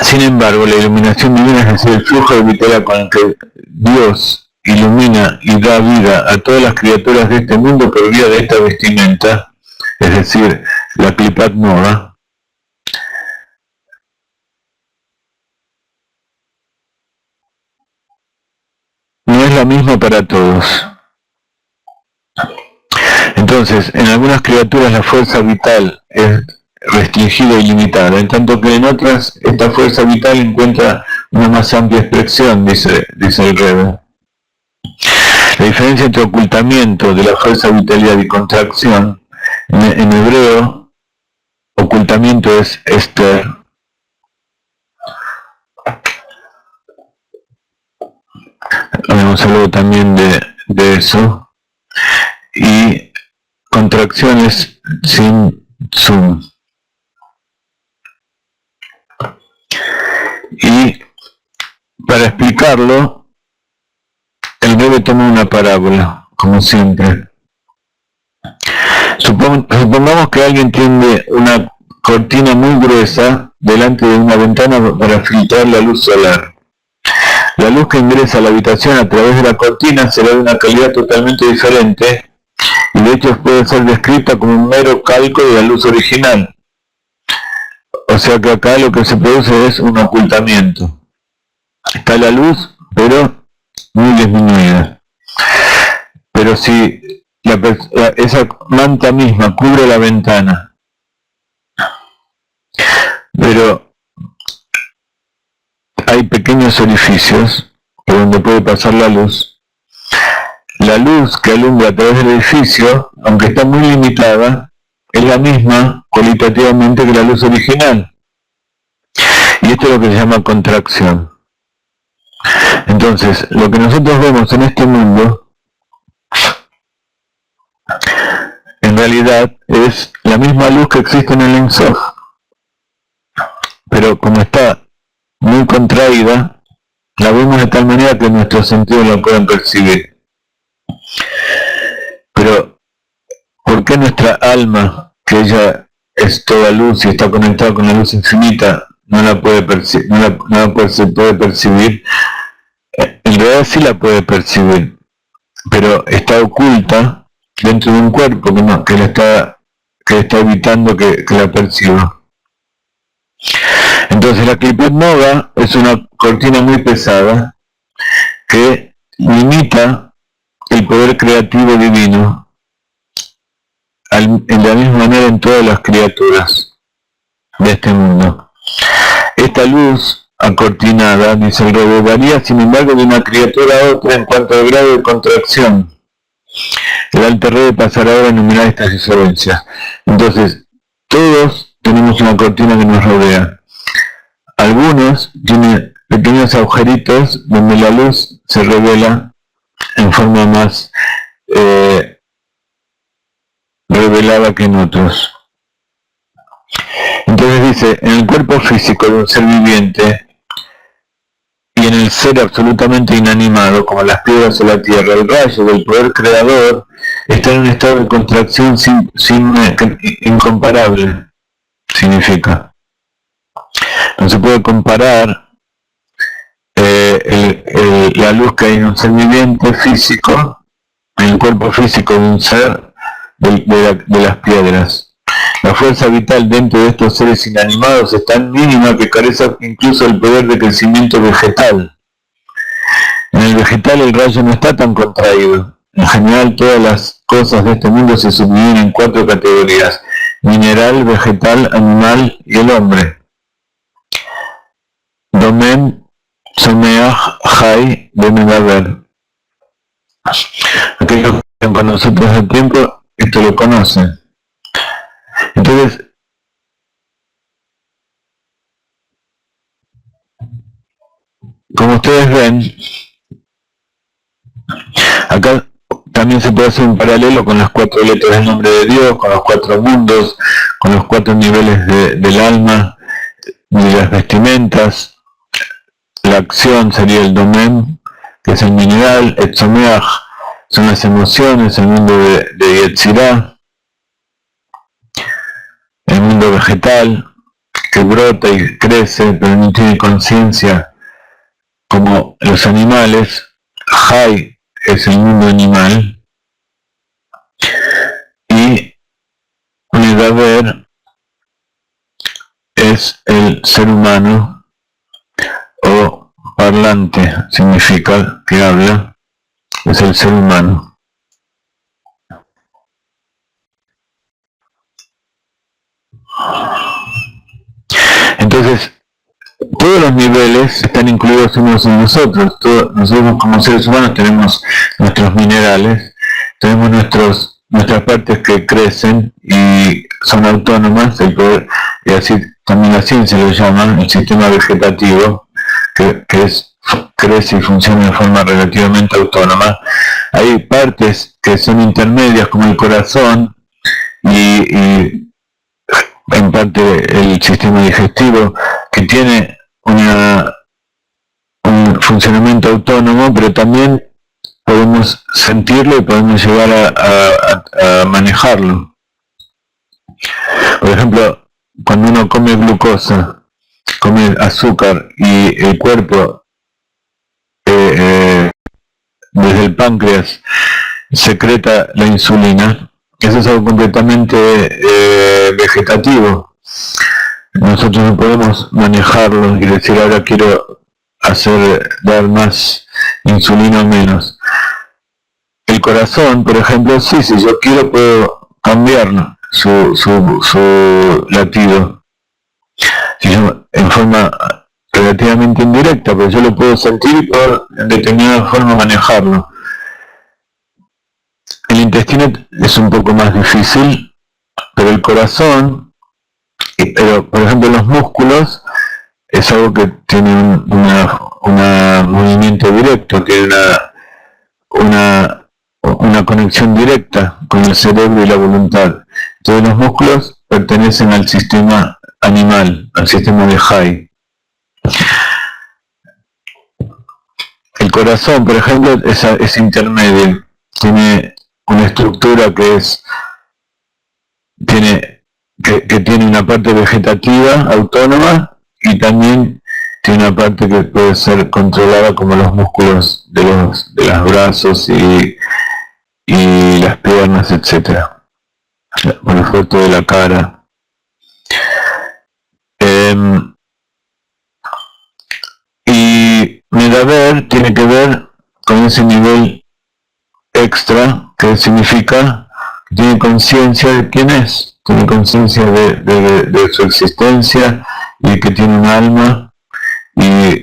Sin embargo, la iluminación divina, es decir, el flujo de vitalidad con el que Dios ilumina y da vida a todas las criaturas de este mundo por vía de esta vestimenta, es decir, la Klipat Nova, no es la misma para todos. Entonces, en algunas criaturas la fuerza vital es restringida y limitada, en tanto que en otras esta fuerza vital encuentra una más amplia expresión, dice el Rebbe. La diferencia entre ocultamiento de la fuerza vitalidad y contracción, en hebreo, ocultamiento es Esther. Vamos a hablar también de eso. Y contracciones sin zoom. Y para explicarlo, el Rebbe toma una parábola, como siempre. Supongamos que alguien tiene una cortina muy gruesa delante de una ventana para filtrar la luz solar. La luz que ingresa a la habitación a través de la cortina será de una calidad totalmente diferente y de hecho puede ser descrita como un mero calco de la luz original. O sea que acá lo que se produce es un ocultamiento. Está la luz, pero muy disminuida. Pero si esa manta misma cubre la ventana, pero hay pequeños orificios por donde puede pasar la luz que alumbra a través del edificio, aunque está muy limitada, es la misma cualitativamente que la luz original. Y esto es lo que se llama contracción. Entonces, lo que nosotros vemos en este mundo, en realidad es la misma luz que existe en el Ein Sof, pero como está muy contraída, la vemos de tal manera que nuestros sentidos la pueden percibir. Pero, ¿por qué nuestra alma, que ella es toda luz y está conectada con la luz infinita, no la puede percibir? Se puede percivir. En realidad sí la puede percibir, pero está oculta dentro de un cuerpo que está evitando que la perciba. Entonces la Klipat Nova es una cortina muy pesada que limita el poder creativo divino de la misma manera en todas las criaturas de este mundo. Esta luz acortinada, dice el Rebbe, varía sin embargo de una criatura a otra en cuanto al grado de contracción. El Alter Rebbe pasará ahora a enumerar estas diferencias. Entonces, todos tenemos una cortina que nos rodea. Algunos tienen pequeños agujeritos donde la luz se revela en forma más revelada que en otros. Entonces dice, en el cuerpo físico de un ser viviente y en el ser absolutamente inanimado, como las piedras o la tierra, el rayo del poder creador está en un estado de contracción incomparable, significa. No se puede comparar la luz que hay en un ser viviente físico, en el cuerpo físico de un ser, de las piedras. La fuerza vital dentro de estos seres inanimados es tan mínima que carece incluso del poder de crecimiento vegetal. En el vegetal el rayo no está tan contraído. En general todas las cosas de este mundo se subdividen en 4 categorías: mineral, vegetal, animal y el hombre. Domen, Someach, Jai, Bemedaber. Aquellos que están con nosotros el tiempo, esto lo conocen. Entonces, como ustedes ven, acá también se puede hacer un paralelo con las 4 letras del nombre de Dios, con los 4 mundos, con los 4 niveles del alma y de las vestimentas. La acción sería el domen, que es el mineral, el tzomeach, son las emociones, el mundo de Yetzirah, el mundo vegetal, que brota y crece, pero no tiene conciencia como los animales. Hay es el mundo animal, y Medaber es el ser humano, o parlante, significa que habla, es el ser humano. Entonces, todos los niveles están incluidos unos en nosotros. Nosotros como seres humanos tenemos nuestros minerales, tenemos nuestras partes que crecen y son autónomas, el poder, y así también la ciencia lo llama, el sistema vegetativo, que crece y funciona de forma relativamente autónoma. Hay partes que son intermedias, como el corazón, y en parte el sistema digestivo, que tiene un funcionamiento autónomo, pero también podemos sentirlo y podemos llegar a manejarlo. Por ejemplo, cuando uno come glucosa, come azúcar, y el cuerpo desde el páncreas secreta la insulina, eso es algo completamente vegetativo. Nosotros no podemos manejarlo y decir ahora quiero dar más insulina o menos. El corazón, por ejemplo, sí, si yo quiero puedo cambiar su latido, si yo, en forma relativamente indirecta, pero yo lo puedo sentir y puedo en determinada forma manejarlo. El intestino es un poco más difícil, pero el corazón, pero por ejemplo los músculos, es algo que tiene un movimiento directo, tiene una conexión directa con el cerebro y la voluntad. Entonces los músculos pertenecen al sistema animal, al sistema de Hay. El corazón, por ejemplo, es intermedio, tiene una estructura que tiene una parte vegetativa autónoma, y también tiene una parte que puede ser controlada, como los músculos de los brazos y las piernas, etc. Por el foto de la cara. Y Medaber tiene que ver con ese nivel extra, que significa que tiene conciencia de quién es, tiene conciencia de su existencia, y que tiene un alma, y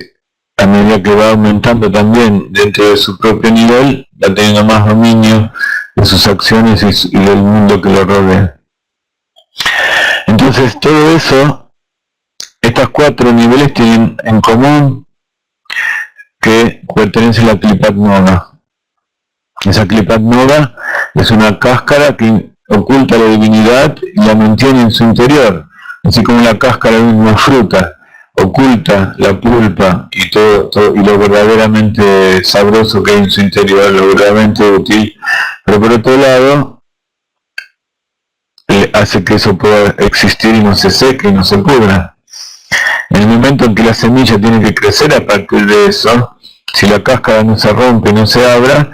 a medida que va aumentando también dentro de su propio nivel, va teniendo más dominio de sus acciones y del mundo que lo rodea. Entonces todo eso, estas 4 niveles tienen en común que pertenece a la Klipat Nova. Esa Klipat Nova es una cáscara que oculta la divinidad y la mantiene en su interior, así como la cáscara de una fruta oculta la pulpa y todo y lo verdaderamente sabroso que hay en su interior, lo verdaderamente útil, pero por otro lado hace que eso pueda existir y no se seque y no se pudra. En el momento en que la semilla tiene que crecer a partir de eso, si la cáscara no se rompe y no se abre,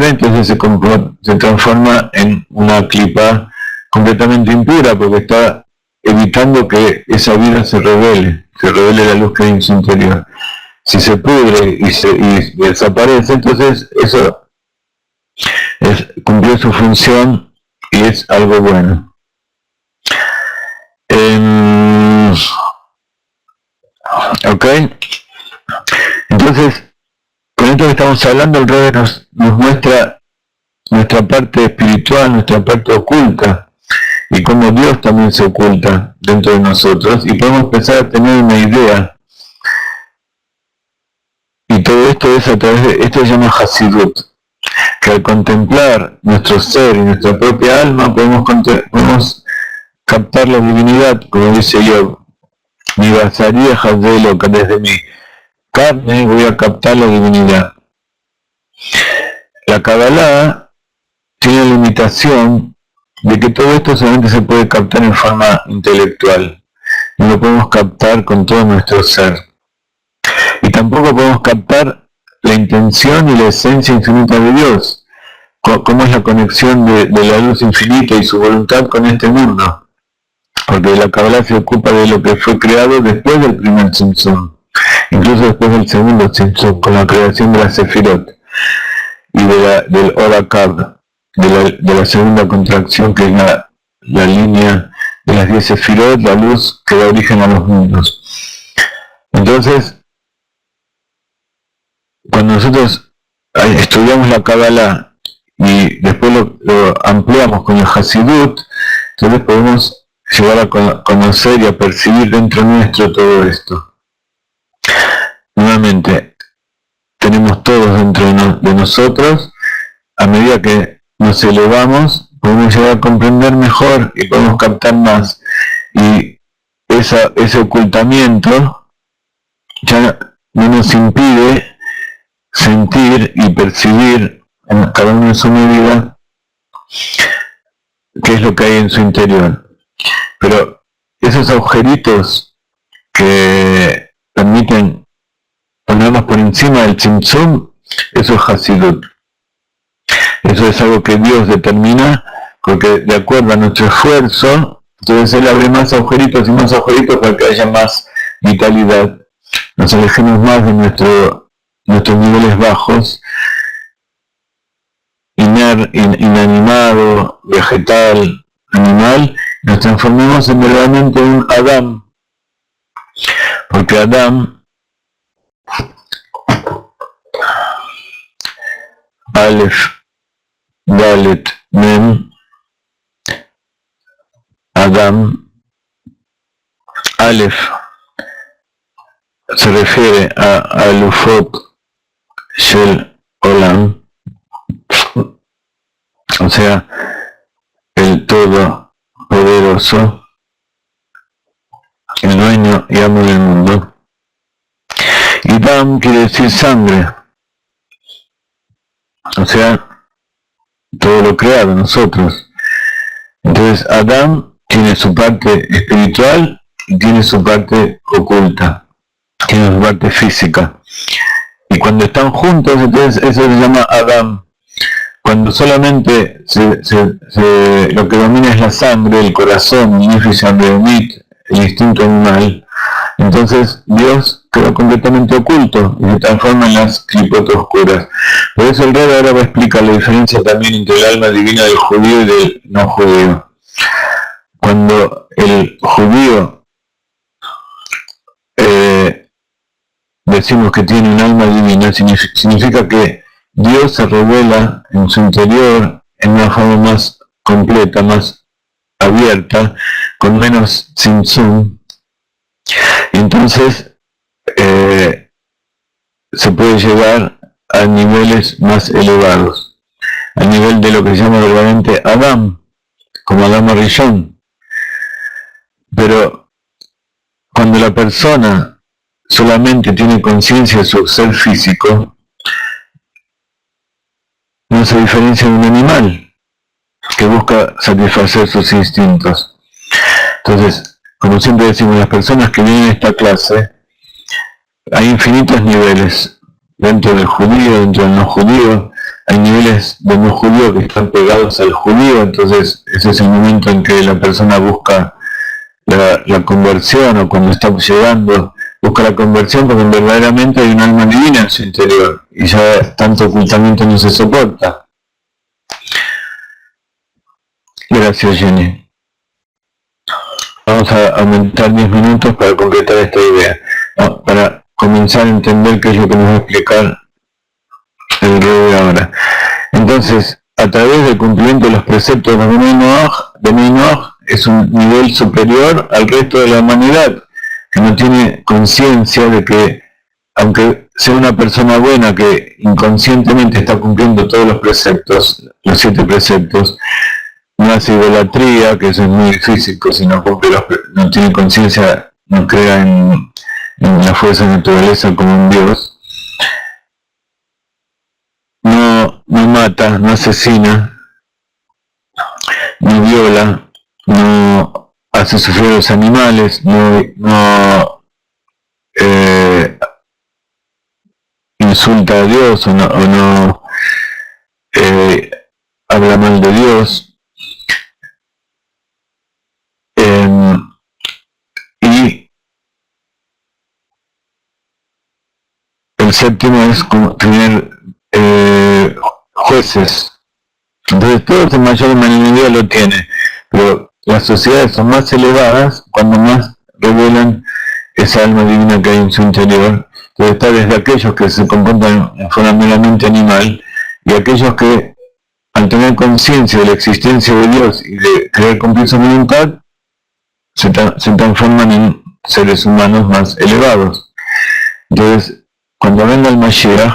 entonces se transforma en una clipa completamente impura, porque está evitando que esa vida se revele la luz que hay en su interior. Si se pudre y desaparece, entonces eso cumplió su función y es algo bueno. ¿Ok? Entonces, con esto que estamos hablando, el Rebbe nos muestra nuestra parte espiritual, nuestra parte oculta, y cómo Dios también se oculta dentro de nosotros, y podemos empezar a tener una idea todo esto es a través de, esto se llama Hasidut, que al contemplar nuestro ser y nuestra propia alma podemos captar la divinidad, como dice Job. Mi basaría Hazelo, que desde mi carne voy a captar la divinidad. La Kabbalah tiene la limitación de que todo esto solamente se puede captar en forma intelectual. No lo podemos captar con todo nuestro ser. Y tampoco podemos captar la intención y la esencia infinita de Dios. Cómo es la conexión de la luz infinita y su voluntad con este mundo. Porque la Kabbalah se ocupa de lo que fue creado después del primer Tzimtzum. Incluso después del segundo Tzimtzum, con la creación de la Sefirot. Y del Orakab, de la segunda contracción, que es la línea de las 10 Sefirot, la luz que da origen a los mundos. Entonces, cuando nosotros estudiamos la Kabbalah y después lo ampliamos con el Hasidut, entonces podemos llegar a conocer y a percibir dentro nuestro todo esto. Nuevamente, tenemos todos dentro de nosotros. A medida que nos elevamos, podemos llegar a comprender mejor y podemos captar más. Y ese ocultamiento ya no nos impide sentir y percibir en cada uno de su medida qué es lo que hay en su interior. Pero esos agujeritos que permiten ponernos por encima del Tzimtzum, eso es Hasidut. Eso es algo que Dios determina, porque de acuerdo a nuestro esfuerzo, entonces Él abre más agujeritos y más agujeritos para que haya más vitalidad. Nos alejemos más de nuestros niveles bajos, inanimado, vegetal, animal, nos transformemos en verdaderamente un Adam. Porque Adam, Aleph, Dalet, Mem, Adam, Aleph, se refiere a Alufot Shel Olam, o sea, el Todopoderoso, el dueño y amo del mundo. Y Dam quiere decir sangre, o sea, todo lo creado, nosotros. Entonces Adam tiene su parte espiritual y tiene su parte oculta, tiene su parte física. Y cuando están juntos, entonces eso se llama Adam. Cuando solamente lo que domina es la sangre, el corazón, el instinto animal, entonces Dios queda completamente oculto y se transforma en las clipot oscuras. Por eso el Rebbe ahora va a explicar la diferencia también entre el alma divina del judío y del no judío. Cuando el judío decimos que tiene un alma divina, significa que Dios se revela en su interior en una forma más completa, más abierta, con menos tzimtzum. Entonces se puede llegar a niveles más elevados, a nivel de lo que se llama verdaderamente Adam, como Adam Arishon. Pero cuando la persona solamente tiene conciencia de su ser físico, no se diferencia de un animal que busca satisfacer sus instintos. Entonces, como siempre decimos, las personas que vienen a esta clase, hay infinitos niveles dentro del judío, dentro del no judío. Hay niveles de no judío que están pegados al judío, entonces ese es el momento en que la persona busca la conversión, o cuando está llegando busca la conversión porque verdaderamente hay un alma divina en su interior y ya tanto ocultamiento no se soporta. Gracias, Jenny. Vamos a aumentar 10 minutos para completar esta idea, para comenzar a entender qué es lo que nos va a explicar el Rebbe ahora. Entonces, a través del cumplimiento de los preceptos de Bnei Noach, es un nivel superior al resto de la humanidad, que no tiene conciencia de que, aunque sea una persona buena que inconscientemente está cumpliendo todos los preceptos, los 7 preceptos, no hace idolatría, que eso es muy difícil, porque si no cumple no tiene conciencia, no crea en la fuerza de la naturaleza como un Dios, no mata, no asesina, no viola, no hace sufrir a los animales, no insulta a Dios o no habla mal de Dios. Y el séptimo es como tener jueces. Entonces todos en mayor medida lo tiene, pero las sociedades son más elevadas cuando más revelan esa alma divina que hay en su interior. Entonces está desde aquellos que se comportan en forma meramente animal y aquellos que al tener conciencia de la existencia de Dios y de querer cumplir su voluntad se transforman en seres humanos más elevados. Entonces cuando venga el Mashiach,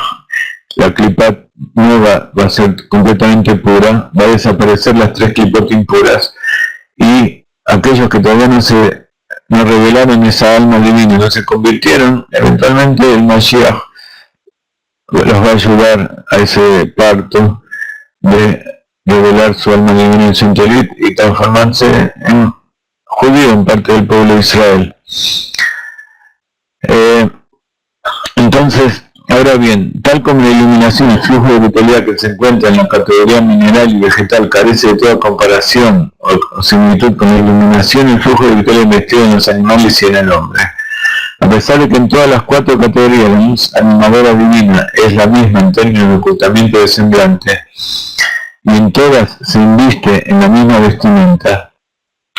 la klipat nueva va a ser completamente pura, va a desaparecer las 3 klipot impuras, y aquellos que todavía no revelaron esa alma divina, no se convirtieron, eventualmente el Mashiach los va a ayudar a ese parto de revelar su alma divina en su interior y transformarse en judío, en parte del pueblo de Israel. Entonces, ahora bien, tal como la iluminación y flujo de vitalidad que se encuentra en la categoría mineral y vegetal carece de toda comparación o similitud con la iluminación y el flujo de vitalidad investido en los animales y en el hombre, a pesar de que en todas las 4 categorías la luz animadora divina es la misma en términos de ocultamiento de semblante, y en todas se inviste en la misma vestimenta,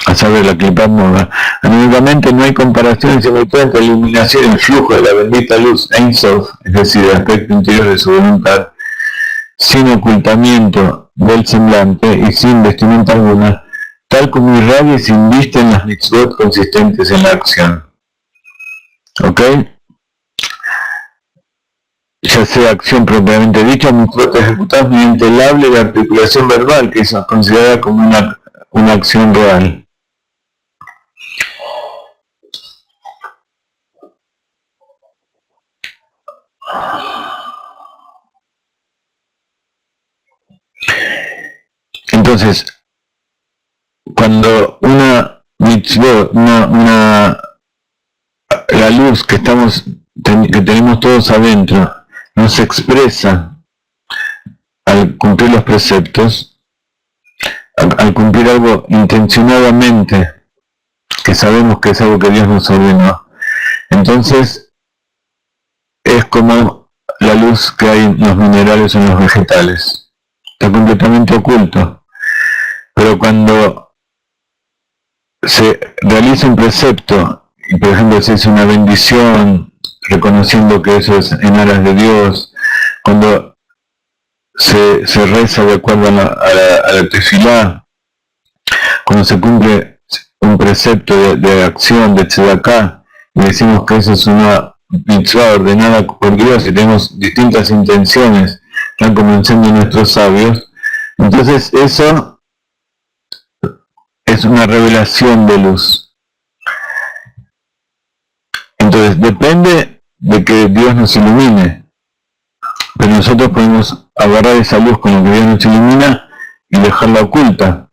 a saber, la klipat nueva, anímicamente no hay comparación y similitud entre la iluminación y el flujo de la bendita luz Ein Sof, es decir, el aspecto interior de su voluntad, sin ocultamiento del semblante y sin vestimenta alguna, tal como irradia y se inviste en las mitzvot consistentes en la acción. ¿Ok? Ya sea acción propiamente dicha, mitzvot ejecutadas mediante el habla y la articulación verbal, que es considerada como una acción real. Entonces, cuando una mitzvot, la luz que tenemos todos adentro, nos expresa al cumplir los preceptos, al cumplir algo intencionadamente, que sabemos que es algo que Dios nos ordenó, entonces es como la luz que hay en los minerales o en los vegetales, está completamente oculto. Pero cuando se realiza un precepto, y por ejemplo se hace una bendición, reconociendo que eso es en aras de Dios, cuando se reza de acuerdo a la tefilá, cuando se cumple un precepto de acción, de tzedaká, y decimos que eso es una mitzvah ordenada por Dios y tenemos distintas intenciones, están como enseñan nuestros sabios, entonces eso es una revelación de luz. Entonces depende de que Dios nos ilumine, pero nosotros podemos agarrar esa luz con lo que Dios nos ilumina y dejarla oculta.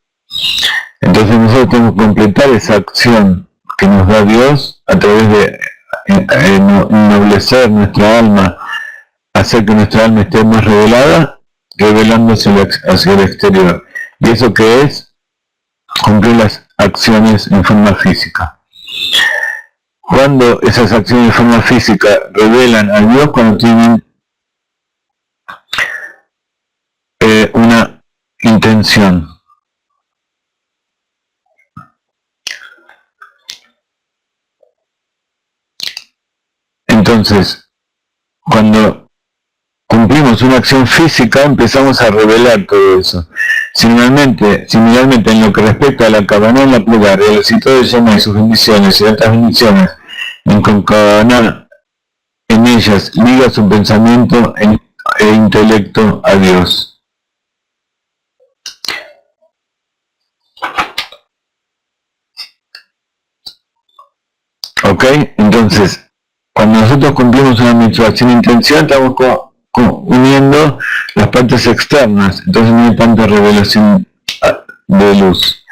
Entonces nosotros tenemos que completar esa acción que nos da Dios a través de ennoblecer nuestra alma, hacer que nuestra alma esté más revelada, revelándose hacia el exterior. ¿Y eso qué es? Cumplir las acciones en forma física. Cuando esas acciones en forma física revelan a Dios, cuando tienen una intención. Entonces, cuando cumplimos una acción física, empezamos a revelar todo eso. Similarmente, en lo que respecta a la Kavaná en la plegaria, el recito de Shema y sus bendiciones y otras bendiciones, en Kavaná en ellas liga su pensamiento e intelecto a Dios. ¿Ok? Entonces, cuando nosotros cumplimos una mitzvah sin intención, estamos uniendo las partes externas, entonces no hay tanta revelación de luz.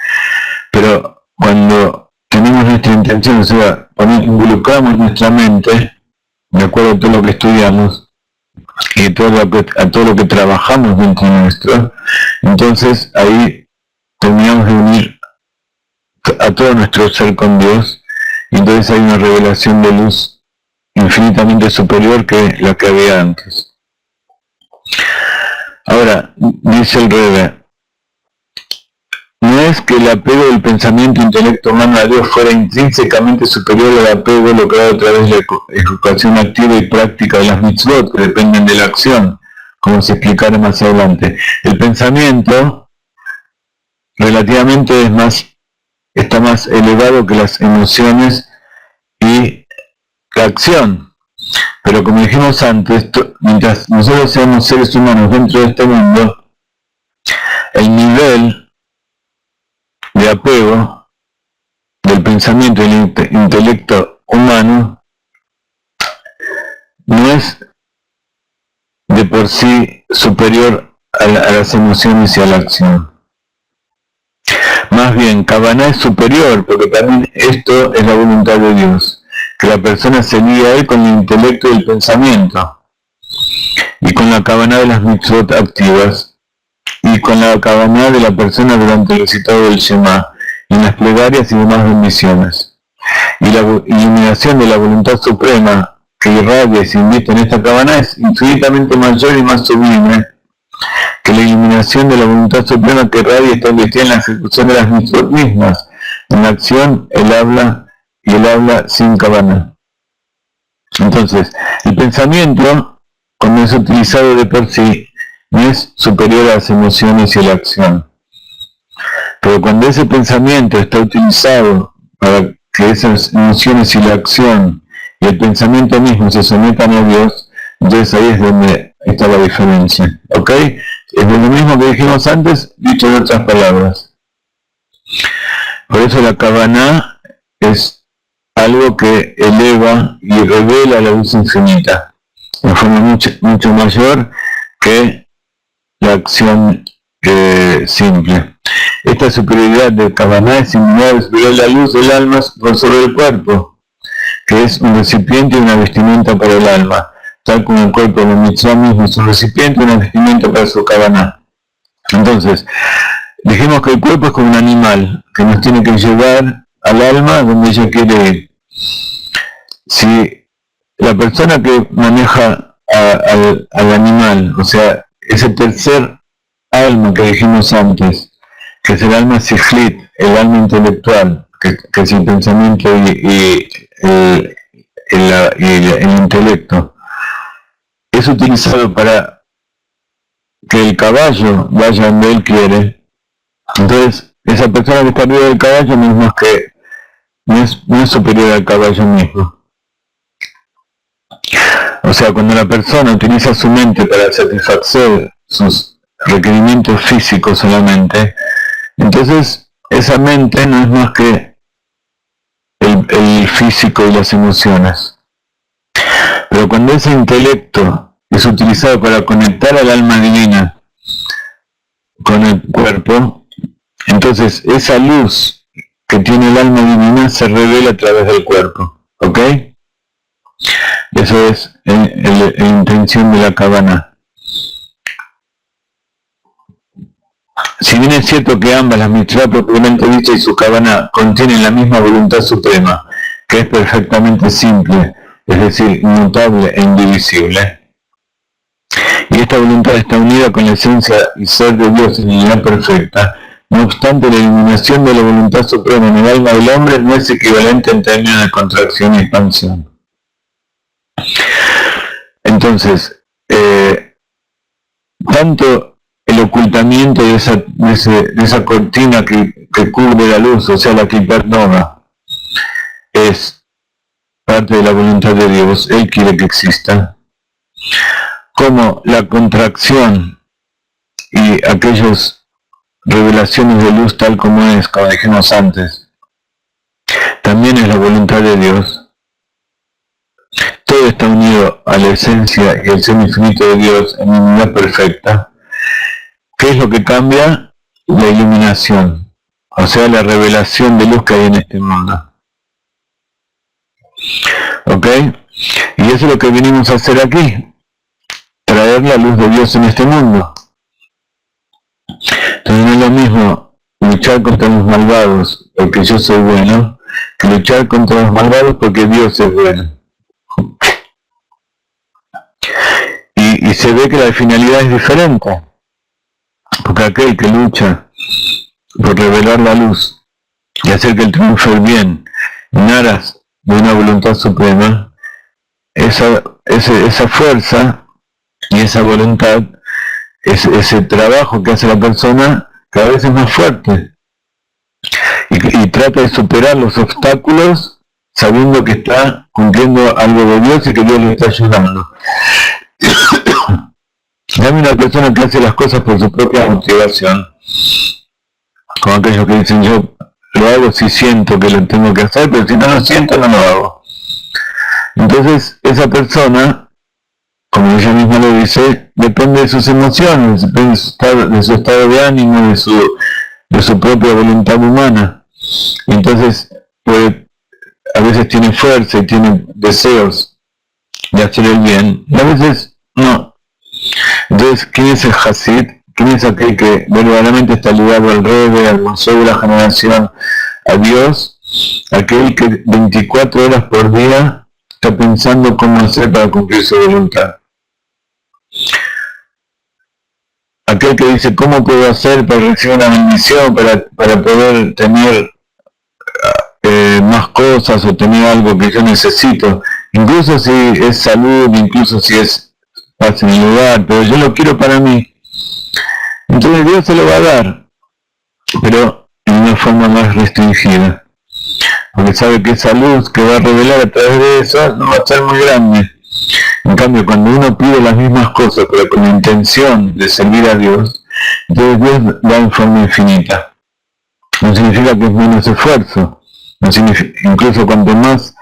Pero cuando tenemos nuestra intención, o sea, involucramos nuestra mente, de acuerdo a todo lo que estudiamos, y a todo lo que trabajamos dentro nuestro, entonces ahí terminamos de unir a todo nuestro ser con Dios, y entonces hay una revelación de luz infinitamente superior que la que había antes. Ahora, dice el Rebbe, no es que el apego del pensamiento e intelecto humano a Dios fuera intrínsecamente superior al apego logrado a través de la ejecución activa y práctica de las mitzvot, que dependen de la acción, como se explicará más adelante. El pensamiento relativamente está más elevado que las emociones y la acción. Pero como dijimos antes, mientras nosotros seamos seres humanos dentro de este mundo, el nivel de apego del pensamiento y el intelecto humano no es de por sí superior a las emociones y a la acción. Más bien, Kavaná es superior, porque también esto es la voluntad de Dios, que la persona se liga a él con el intelecto y el pensamiento, y con la Kavaná de las mitzvot activas, y con la Kavaná de la persona durante el recitado del Shema, y en las plegarias y demás bendiciones. Y la iluminación de la voluntad suprema que irradia y se invita en esta Kavaná es infinitamente mayor y más sublime que la iluminación de la voluntad suprema que irradia y está investida en la ejecución de las mitzvot mismas, en la acción, el habla y el habla sin Kavaná. Entonces, el pensamiento, cuando es utilizado de por sí, no es superior a las emociones y a la acción. Pero cuando ese pensamiento está utilizado para que esas emociones y la acción y el pensamiento mismo se sometan a Dios, entonces ahí es donde está la diferencia. ¿Ok? Es de lo mismo que dijimos antes, dicho en otras palabras. Por eso la Kavaná es algo que eleva y revela la luz infinita, de forma mucho mayor que la acción simple. Esta superioridad de Kavaná es similar a la luz del alma por sobre el cuerpo, que es un recipiente y una vestimenta para el alma, tal como el cuerpo de mitzvah mismo es un recipiente y una vestimenta para su Kavaná. Entonces, dijimos que el cuerpo es como un animal que nos tiene que llevar al alma donde ella quiere ir. Si la persona que maneja al animal, o sea, ese tercer alma que dijimos antes, que es el alma sijlit, el alma intelectual, que es el pensamiento y el intelecto, es utilizado para que el caballo vaya donde él quiere. Entonces, esa persona que está arriba del caballo no es superior al caballo mismo. O sea, cuando la persona utiliza su mente para satisfacer sus requerimientos físicos solamente, entonces esa mente no es más que el físico y las emociones. Pero cuando ese intelecto es utilizado para conectar al alma divina con el cuerpo, entonces esa luz que tiene el alma divina se revela a través del cuerpo. ¿Ok? Eso es la intención de la Kavaná. Si bien es cierto que ambas, las mitzvah propiamente dicha y su Kavaná, contienen la misma voluntad suprema, que es perfectamente simple, es decir, inmutable e indivisible, y esta voluntad está unida con la esencia y ser de Dios en unidad perfecta, no obstante la iluminación de la voluntad suprema en el alma del hombre no es equivalente en términos de contracción y expansión. Entonces, tanto el ocultamiento de esa cortina que cubre la luz, o sea, la Kippur Nova, es parte de la voluntad de Dios, Él quiere que exista, como la contracción y aquellas revelaciones de luz tal como es, como dijimos antes, también es la voluntad de Dios. Todo está unido a la esencia y el ser infinito de Dios en unidad perfecta. ¿Qué es lo que cambia? La iluminación, o sea, la revelación de luz que hay en este mundo. ¿Ok? Y eso es lo que venimos a hacer aquí, traer la luz de Dios en este mundo. Entonces no es lo mismo luchar contra los malvados porque yo soy bueno, que luchar contra los malvados porque Dios es bueno. Y se ve que la finalidad es diferente, porque aquel que lucha por revelar la luz y hacer que el triunfe el bien en aras de una voluntad suprema, esa fuerza y esa voluntad, ese trabajo que hace la persona cada vez es más fuerte y trata de superar los obstáculos sabiendo que está cumpliendo algo de Dios y que Dios le está ayudando. Dame una persona que hace las cosas por su propia motivación, como aquellos que dicen yo lo hago si siento que lo tengo que hacer, pero si no lo siento no lo hago. Entonces esa persona, como ella misma lo dice, depende de sus emociones, depende de su estado de ánimo, de su propia voluntad humana. Entonces a veces tiene fuerza y tiene deseos de hacer el bien, y a veces no. Entonces, ¿quién es el Hasid? ¿Quién es aquel que verdaderamente está ligado al Rebbe, al Museo de la generación, a Dios? Aquel que 24 horas por día está pensando cómo hacer para cumplir su voluntad. Aquel que dice, ¿cómo puedo hacer para recibir una bendición, para poder tener más cosas o tener algo que yo necesito? Incluso si es salud, incluso si es paz en el lugar, pero yo lo quiero para mí. Entonces Dios se lo va a dar, pero en una forma más restringida, porque sabe que esa luz que va a revelar a través de eso no va a ser muy grande. En cambio, cuando uno pide las mismas cosas, pero con la intención de servir a Dios, entonces Dios da en forma infinita. No significa que es menos esfuerzo, no significa, incluso cuanto más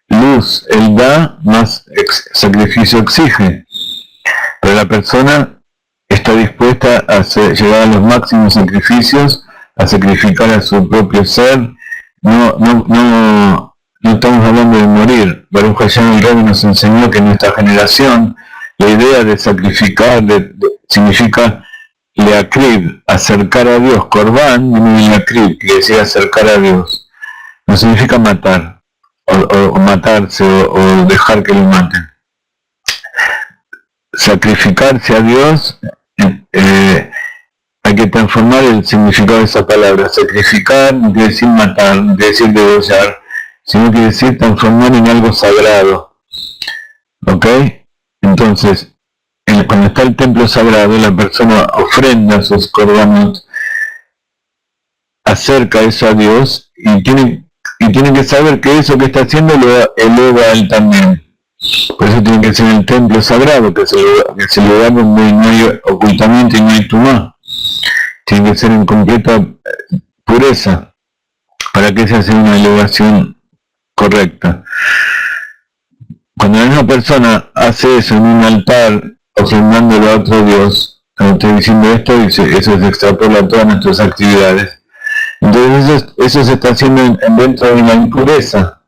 luz Él da, más sacrificio exige. Pero la persona está dispuesta a llegar a los máximos sacrificios, a sacrificar a su propio ser. No estamos hablando de morir. Baruch Hashem, el Rebbe nos enseñó que en esta generación la idea de sacrificar significa leakrib, acercar a Dios. Korban, leakrib, quiere decir acercar a Dios. No significa matar, o matarse, o dejar que lo maten. Sacrificarse a Dios, hay que transformar el significado de esa palabra. Sacrificar no quiere decir matar, no quiere decir degollar, sino quiere decir transformar en algo sagrado. ¿Ok? Entonces, cuando está el templo sagrado, la persona ofrenda sus korbanot, acerca eso a Dios y tiene que saber que eso que está haciendo lo eleva a Él también. Por eso tiene que ser el templo sagrado, que es el lugar donde no hay ocultamiento y no hay tumá. Tiene que ser en completa pureza, para que se haga una elevación correcta. Cuando una persona hace eso en un altar, ofrendándolo a otro Dios, cuando estoy diciendo esto, eso se extrapola a todas nuestras actividades. Entonces eso se está haciendo dentro de una impureza.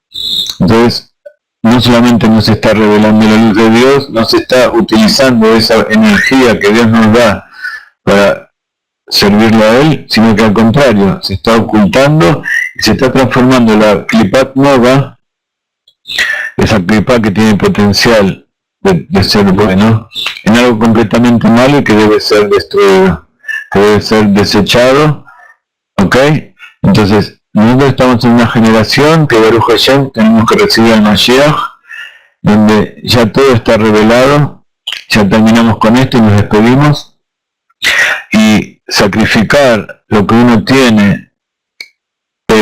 Entonces, no solamente nos está revelando la luz de Dios, nos está utilizando esa energía que Dios nos da para servirlo a Él, sino que al contrario, se está ocultando y se está transformando la Klipat Nova, esa Klipat que tiene potencial de ser bueno, en algo completamente malo y que debe ser destruido, que debe ser desechado. ¿Ok? Entonces, nosotros estamos en una generación que Baruch Hashem tenemos que recibir al Mashiach, donde ya todo está revelado. Ya terminamos con esto y nos despedimos. Y sacrificar lo que uno tiene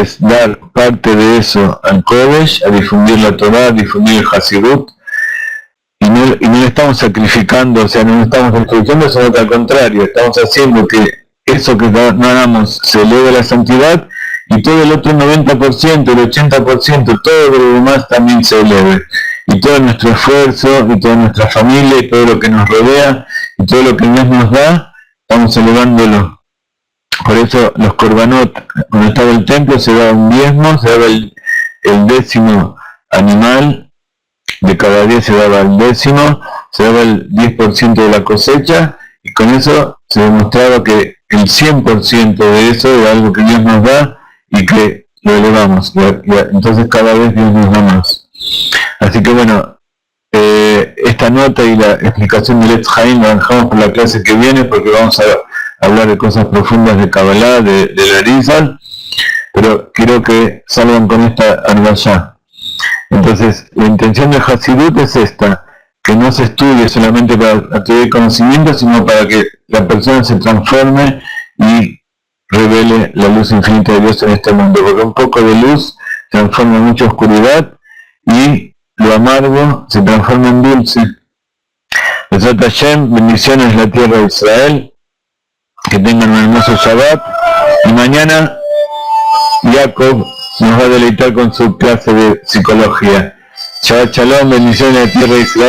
es dar parte de eso al Kodesh, a difundir la Torah, a difundir el Hasidut, y no le estamos sacrificando, o sea, no le estamos destruyendo, sino que al contrario, estamos haciendo que eso que no hagamos se eleve a la santidad, y todo el otro 90%, el 80%, todo lo demás también se eleve. Y todo nuestro esfuerzo, y toda nuestra familia, y todo lo que nos rodea, y todo lo que Dios nos da, estamos elevándolo. Por eso los korbanot, cuando estaba el templo, se daba un diezmo, se daba el 10º animal, de cada 10 se daba el 10º, se daba el 10% de la cosecha, y con eso se demostraba que el 100% de eso era algo que Dios nos da, y que lo elevamos, entonces cada vez Dios nos da más. Así que bueno, esta nota y la explicación del Etz Haim la dejamos por la clase que viene, porque vamos a hablar de cosas profundas de Kabbalah, de la Arizal, pero quiero que salgan con esta Arvayá. Entonces, la intención del Hasidut es esta, que no se estudie solamente para adquirir conocimiento, sino para que la persona se transforme y revele la luz infinita de Dios en este mundo, porque un poco de luz transforma mucha oscuridad, y lo amargo se transforma en dulce. Besat Hashem, bendiciones en la tierra de Israel, que tengan un hermoso Shabbat, y mañana Jacob nos va a deleitar con su clase de psicología. Shabbat Shalom, bendiciones en la tierra de Israel.